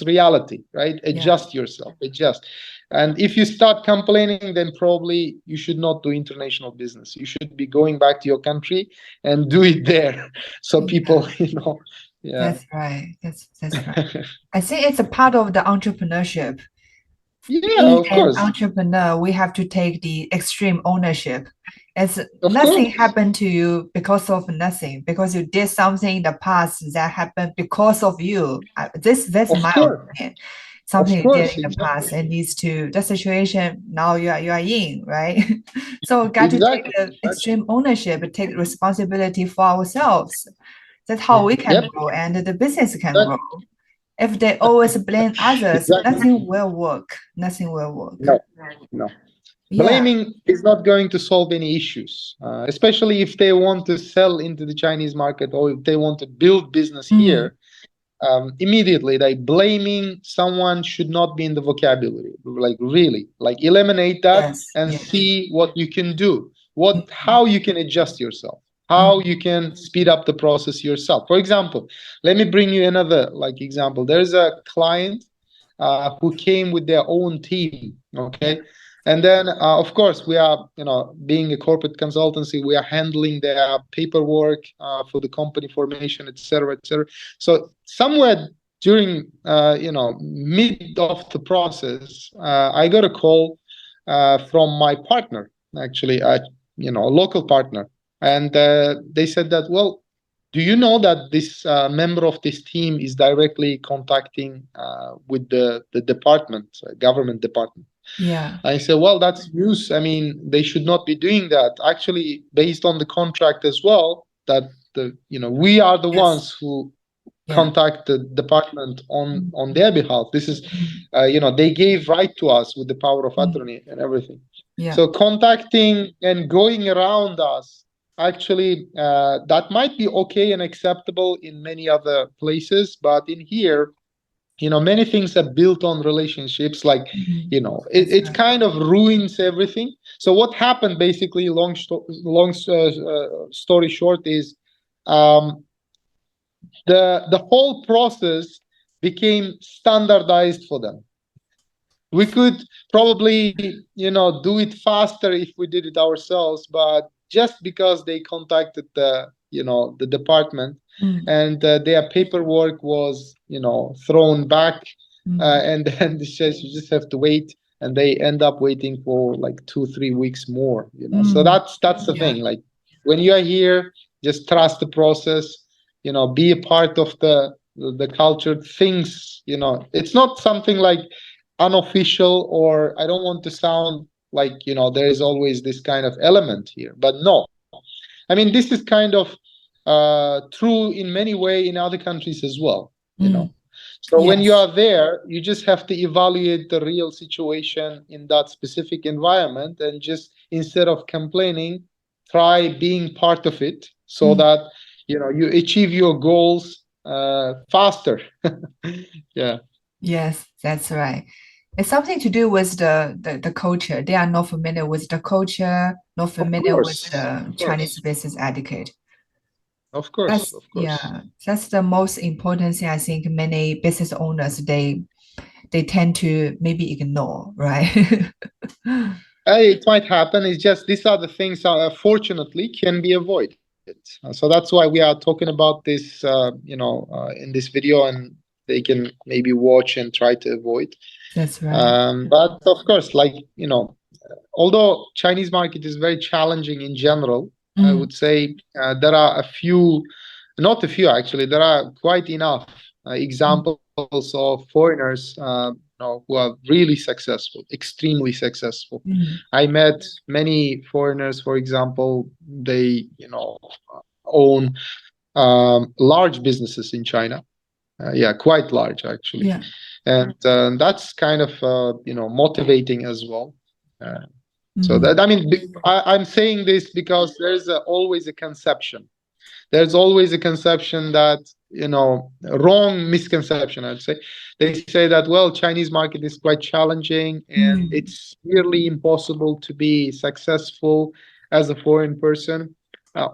reality, right? Yeah. Adjust yourself, adjust. And if you start complaining, then probably you should not do international business. You should be going back to your country and do it there. So Yeah. people, yeah. That's right. That's right. I think it's a part of the entrepreneurship. Yeah, Being of an course. entrepreneur, we have to take the extreme ownership. It's Of nothing course. happened to you because of nothing, because you did something in the past that happened because of you. That's Of my course. opinion. Of Something you did course. in the past Exactly. and leads to the situation now you are in, right? So we got to take Exactly. the Exactly. extreme ownership, take responsibility for ourselves. That's how we can Yep. grow and the business can That, grow. If they always blame others, exactly. nothing will work. Nothing will work. No, no. Yeah. Blaming is not going to solve any issues, especially if they want to sell into the Chinese market or if they want to build business Mm, here. Immediately, like blaming someone should not be in the vocabulary. Like really, like eliminate that yes. and Yeah. see what you can do, Mm, how you can adjust yourself, how mm, you can speed up the process yourself. For example, let me bring you another like example. There's a client who came with their own team. yeah. Okay. And then, of course, we are, being a corporate consultancy, we are handling their paperwork for the company formation, et cetera, et cetera. So somewhere during, mid of the process, I got a call from my partner, actually, a local partner, and they said that, well, do you know that this member of this team is directly contacting with the department, government department? Yeah. I said, well, that's news. I mean, they should not be doing that. Actually, based on the contract as well, that we are the Yes. ones who Yeah. contact the department on Mm, their behalf. This is, mm, they gave right to us with the power of mm, attorney and everything. yeah. So contacting and going around us, actually, that might be okay and acceptable in many other places, but in here, many things are built on relationships. Like, Mm, that's it right. kind of ruins everything. So what happened, basically, long story short, is um, the whole process became standardized for them. We could probably do it faster if we did it ourselves, but just because they contacted the department, Mm, and their paperwork was thrown back, mm, and then it says you just have to wait, and they end up waiting for like 2-3 weeks more. So mm, that's the yeah. thing. Like, when you are here, just trust the process, be a part of the culture. Things, it's not something like unofficial, or I don't want to sound like there is always this kind of element here, but no. I mean, this is kind of true in many way in other countries as well, you know. Mm. So when you Yes. are there, you just have to evaluate the real situation in that specific environment, and just instead of complaining, try being part of it so Mm. that you achieve your goals faster. Yeah, Yes, that's right. It's something to do with the culture. They are not familiar with the culture, not of familiar with course, the of Chinese course, business etiquette. of course, That's of course. yeah, that's the most important thing I think many business owners they tend to maybe ignore, right? It might happen. It's just these are the things fortunately can be avoided. So that's why we are talking about this, in this video, and they can maybe watch and try to avoid. That's right. But of course, like although Chinese market is very challenging in general, I Mm. would say there are a few, not a few actually, there are quite enough Mm. examples of foreigners, who are really successful, extremely successful. Mm. I met many foreigners, for example, they, own large businesses in China. Yeah, quite large actually, Yeah. and that's kind of motivating as well. Uh, so Mm. that, I mean, I'm saying this because there's always a conception. There's always a conception that, wrong misconception, I'd say. They say that, well, Chinese market is quite challenging and Mm. it's nearly impossible to be successful as a foreign person.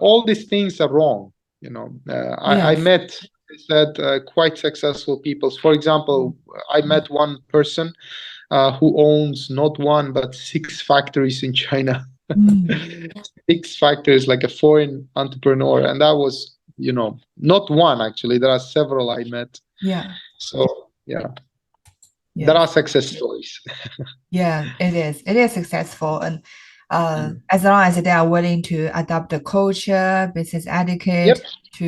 All these things are wrong. I Yes. met, I said, quite successful people. For example, I met one person who owns not one but six factories in China. Mm. Six factories, like a foreign entrepreneur, and that was, not one actually. There are several I met. Yeah. So yeah, there are Yes. success stories. Yeah, it is. It is successful, and Mm. as long as they are willing to adopt the culture, business etiquette, Yep, to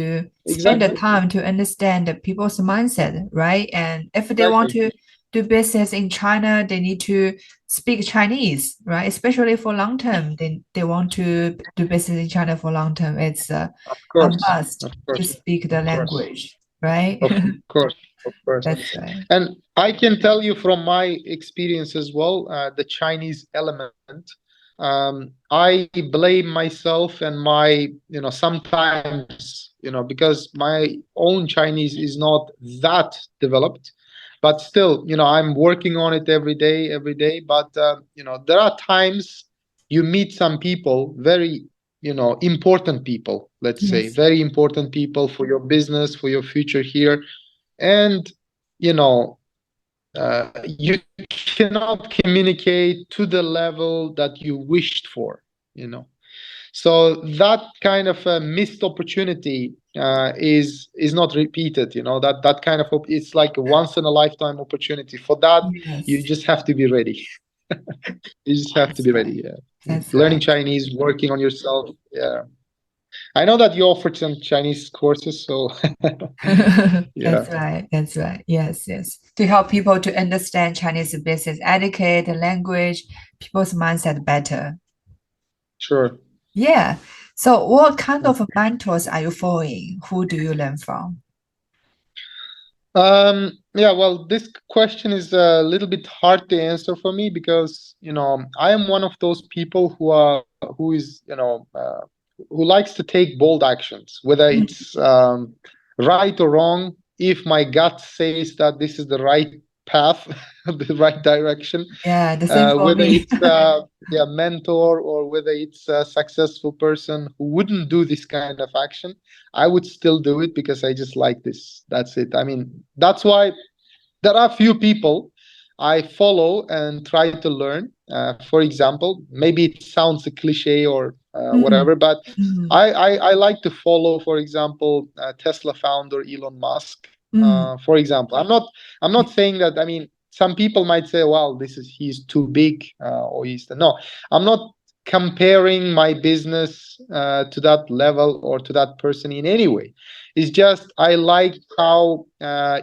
spend the exactly, time to understand the people's mindset, right? And if they want exactly. to do business in China, they need to speak Chinese, right? Especially for long term, they want to do business in China for long term. It's Of a course, must of to course, speak the of course. language, right? Of course, of course. That's right. And I can tell you from my experience as well, the Chinese element. I blame myself and my, sometimes, because my own Chinese is not that developed, but still, I'm working on it every day. But, there are times you meet some people, very, important people, let's say, Yes. very important people for your business, for your future here. And, you know, you cannot communicate to the level that you wished for, you know. So that kind of a missed opportunity is not repeated, that kind of it's like a once in a lifetime opportunity. For that, you Yes. just have to be ready. You just have to That's be right. ready. Yeah. That's Learning right. Chinese, working on yourself. Yeah. I know that you offered some Chinese courses, so yeah, That's right. That's right. Yes, yes. To help people to understand Chinese business etiquette, language, people's mindset better. sure. Yeah. So what kind of mentors are you following? Who do you learn from? Yeah, well, this question is a little bit hard to answer for me because, I am one of those people who is, who likes to take bold actions, whether Mm. it's right or wrong. If my gut says that this is the right path, the right direction, Yeah, the same for whether me. it's a mentor or whether it's a successful person who wouldn't do this kind of action, I would still do it because I just like this. That's it. I mean, that's why there are few people I follow and try to learn. For example, maybe it sounds a cliche or Mm, whatever, but mm, I like to follow, for example, Tesla founder Elon Musk. mm. For example, I'm not saying that. I mean, some people might say, "Well, he's too big," or he's no. I'm not comparing my business to that level or to that person in any way. It's just I like how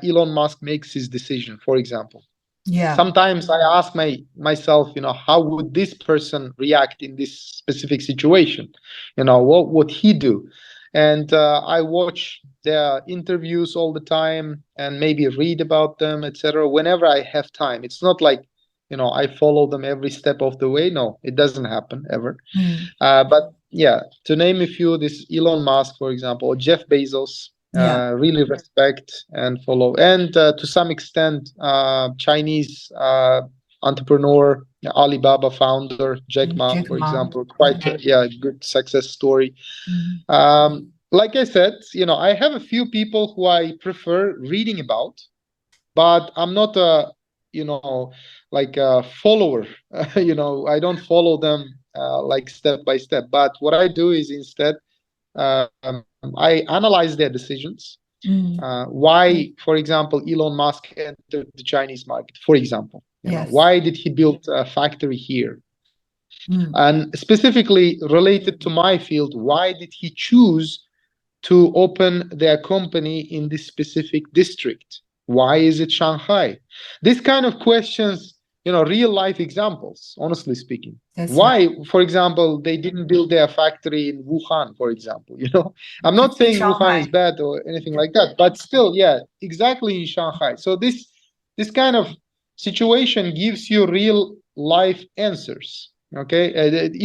Elon Musk makes his decision. For example, Yeah. sometimes I ask myself, how would this person react in this specific situation? What would he do? And I watch their interviews all the time and maybe read about them, etc. Whenever I have time. It's not like, I follow them every step of the way. No, it doesn't happen ever. But yeah, to name a few, this Elon Musk, for example, or Jeff Bezos, Yeah. really respect and follow. And to some extent, Chinese entrepreneur, Alibaba founder, Jack Ma, Jack for Ma. example, quite a good success story. Like I said, I have a few people who I prefer reading about, but I'm not like a follower. I don't follow them like step by step. But what I do is instead, I analyze their decisions. Why, for example, Elon Musk entered the Chinese market, for example. Yes. Why did he build a factory here? Mm. And specifically related to my field, why did he choose to open their company in this specific district? Why is it Shanghai? This kind of questions, real life examples, honestly speaking. That's Why, right. for example, they didn't build their factory in Wuhan, for example? I'm not Just in saying Wuhan is Shanghai. bad or anything like that, but still, yeah, exactly in Shanghai. So this kind of situation gives you real life answers. Okay,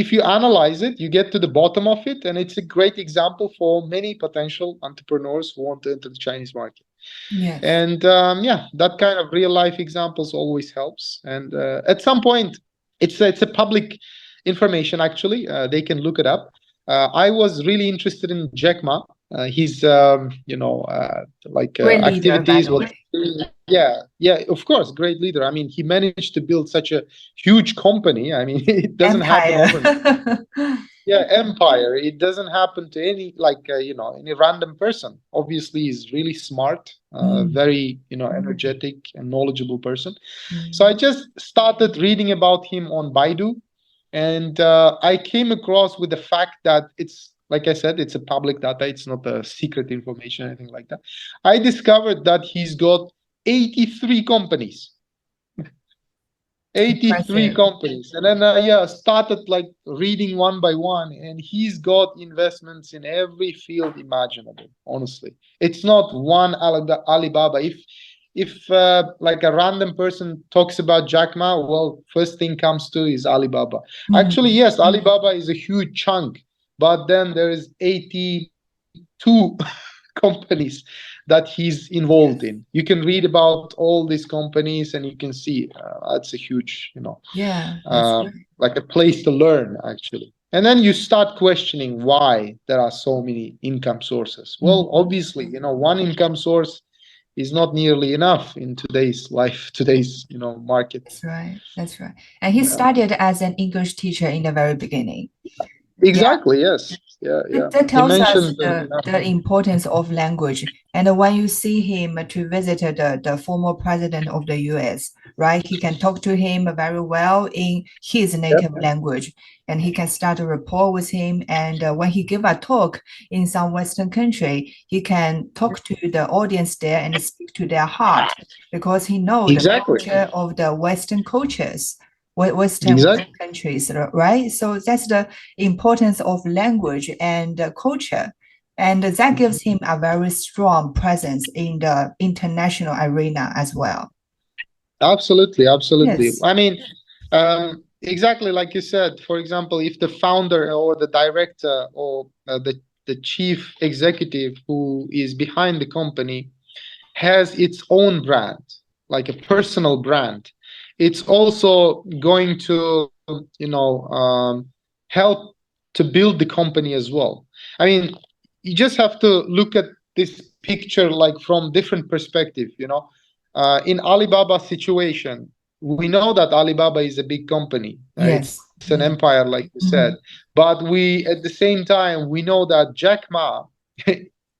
if you analyze it, you get to the bottom of it, and it's a great example for many potential entrepreneurs who want to enter the Chinese market. Yes. And yeah, that kind of real life examples always helps. And at some point, it's a public information actually. They can look it up. I was really interested in Jack Ma. His Great leader, by activities the was, way. yeah, of course, great leader. I mean, he managed to build such a huge company. I mean, it doesn't happen Empire. overnight. Yeah, empire. It doesn't happen to any any random person. Obviously, he's really smart, very energetic and knowledgeable person. So I just started reading about him on Baidu, and I came across with the fact that it's, like I said, it's a public data. It's not a secret information, anything like that. I discovered that he's got 83 companies. 83 Impressive. companies. And then yeah, started like reading one by one, and he's got investments in every field imaginable. Honestly, it's not one Alibaba. If like a random person talks about Jack Ma, well, first thing comes to is Alibaba. Actually, yes, Alibaba is a huge chunk, but then there is 82 companies that he's involved in. You can read about all these companies, and you can see that's a huge, Yeah, that's right. like a place to learn actually. And then you start questioning why there are so many income sources. Well, obviously, one income source is not nearly enough in today's life, today's, market. That's right. That's right. And he started as an English teacher in the very beginning. Exactly. Yes. Yeah. Yeah. That He tells us mentioned the importance of language. And when you see him to visit the former president of the US, right, he can talk to him very well in his native language, and he can start a rapport with him. And when he give a talk in some Western country, he can talk to the audience there and speak to their heart because he knows the exactly. culture of the Western cultures. Western Exactly. countries, right? So that's the importance of language and culture. And that gives him a very strong presence in the international arena as well. Absolutely, absolutely. Yes. I mean, exactly like you said. For example, if the founder or the director or the chief executive who is behind the company has its own brand, like a personal brand, it's also going to, help to build the company as well. I mean, you just have to look at this picture like from different perspective, in Alibaba situation, we know that Alibaba is a big company. Yes. It's an empire, like you said. But we, at the same time, we know that Jack Ma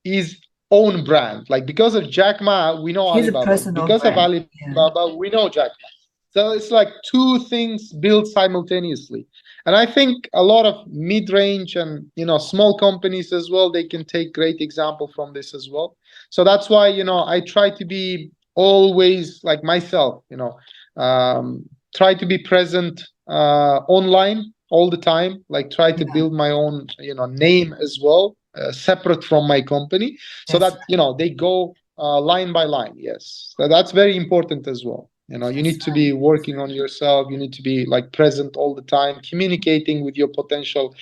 is own brand. Like because of Jack Ma, we know He's a Alibaba. personal Because of brand. Alibaba, we know Jack Ma. So it's like two things built simultaneously. And I think a lot of mid-range and small companies as well, they can take great example from this as well. So that's why I try to be always like myself, try to be present online all the time, like try to build my own name as well, separate from my company, so That's that they go line by line. Yes, that's very important as well. You need to be working on yourself. You need to be like present all the time, communicating with your potential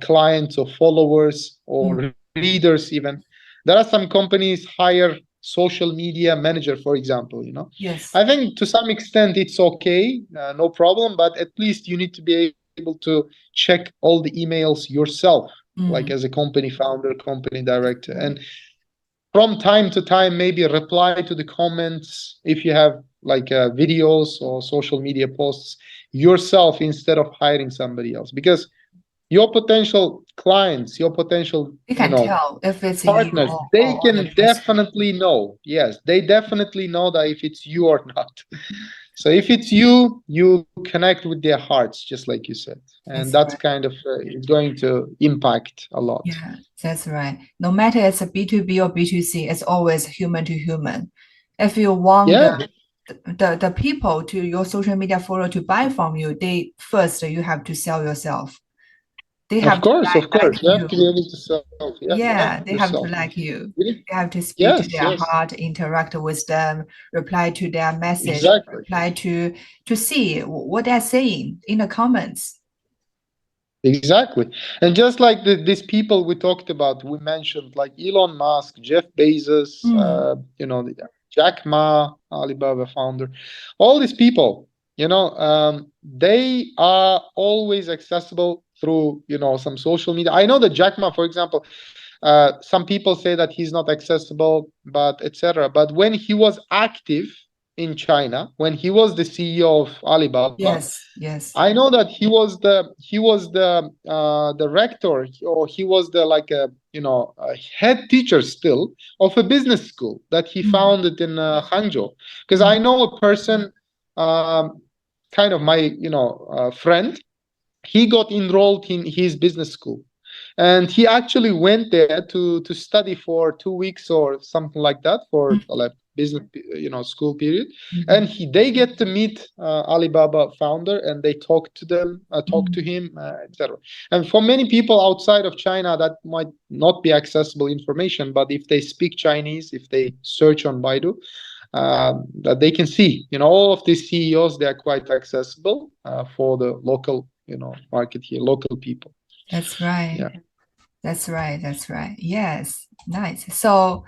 clients or followers or readers. Even there are some companies hire social media manager, for example. Yes. I think to some extent it's okay, no problem, but at least you need to be able to check all the emails yourself, like as a company founder, company director, and from time to time maybe reply to the comments if you have like videos or social media posts yourself instead of hiring somebody else, because your potential clients, your potential You can tell if it's you partners, or they other can person. definitely know. Yes, they definitely know that if it's you or not. So if it's you, you connect with their hearts, just like you said, and that's kind of it's going to impact a lot. Yeah, that's right. No matter it's a B2B or B2C, it's always human to human. If you want the people to your social media follower to buy from you, you have to sell yourself. They have to Of like course, you have you. to be able to sell. Yeah, they have to Yourself. like you. Really? They have to speak to Yes, their yes, heart, interact with them, reply to their message, exactly. reply to see what they're saying in the comments. Exactly. And just like these people we talked about, we mentioned like Elon Musk, Jeff Bezos, Jack Ma, Alibaba founder, all these people, they are always accessible through, some social media. I know that Jack Ma, for example, some people say that he's not accessible, but etc. But when he was active in China, when he was the CEO of Alibaba, Yes, yes. I know that he was the rector, or he was the like a head teacher still of a business school that he founded in Hangzhou. Because I know a person, um, kind of my friend, he got enrolled in his business school, and he actually went there to study for 2 weeks or something like that for like business school period. And they get to meet Alibaba founder, and they talk to him, etc. And for many people outside of China, that might not be accessible information, but if they speak Chinese, if they search on Baidu, that they can see, all of these CEOs, they are quite accessible for the local market here, local people. That's right. Yeah. That's right. That's right. Yes. Nice. So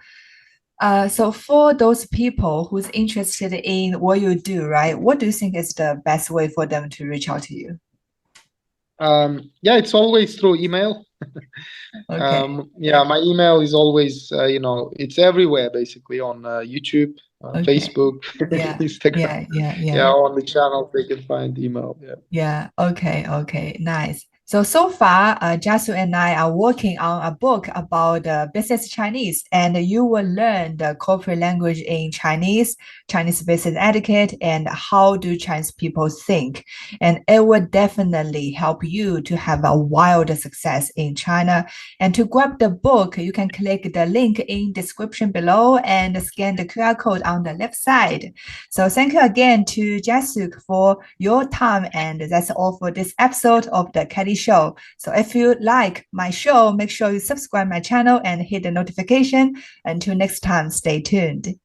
for those people who's interested in what you do, right? What do you think is the best way for them to reach out to you? Yeah, it's always through email. Okay. Yeah, my email is always, it's everywhere basically, on YouTube, Okay. Facebook, Yeah. Instagram. Yeah. Yeah, on the channel they can find email. Yeah. Yeah. Okay. Okay. Nice. So far, Jasur and I are working on a book about business Chinese, and you will learn the corporate language in Chinese, Chinese business etiquette, and how do Chinese people think. And it will definitely help you to have a wild success in China. And to grab the book, you can click the link in description below and scan the QR code on the left side. So thank you again to Jasur for your time, and that's all for this episode of the Caddy Show. So if you like my show, make sure you subscribe my channel and hit the notification. Until next time, stay tuned.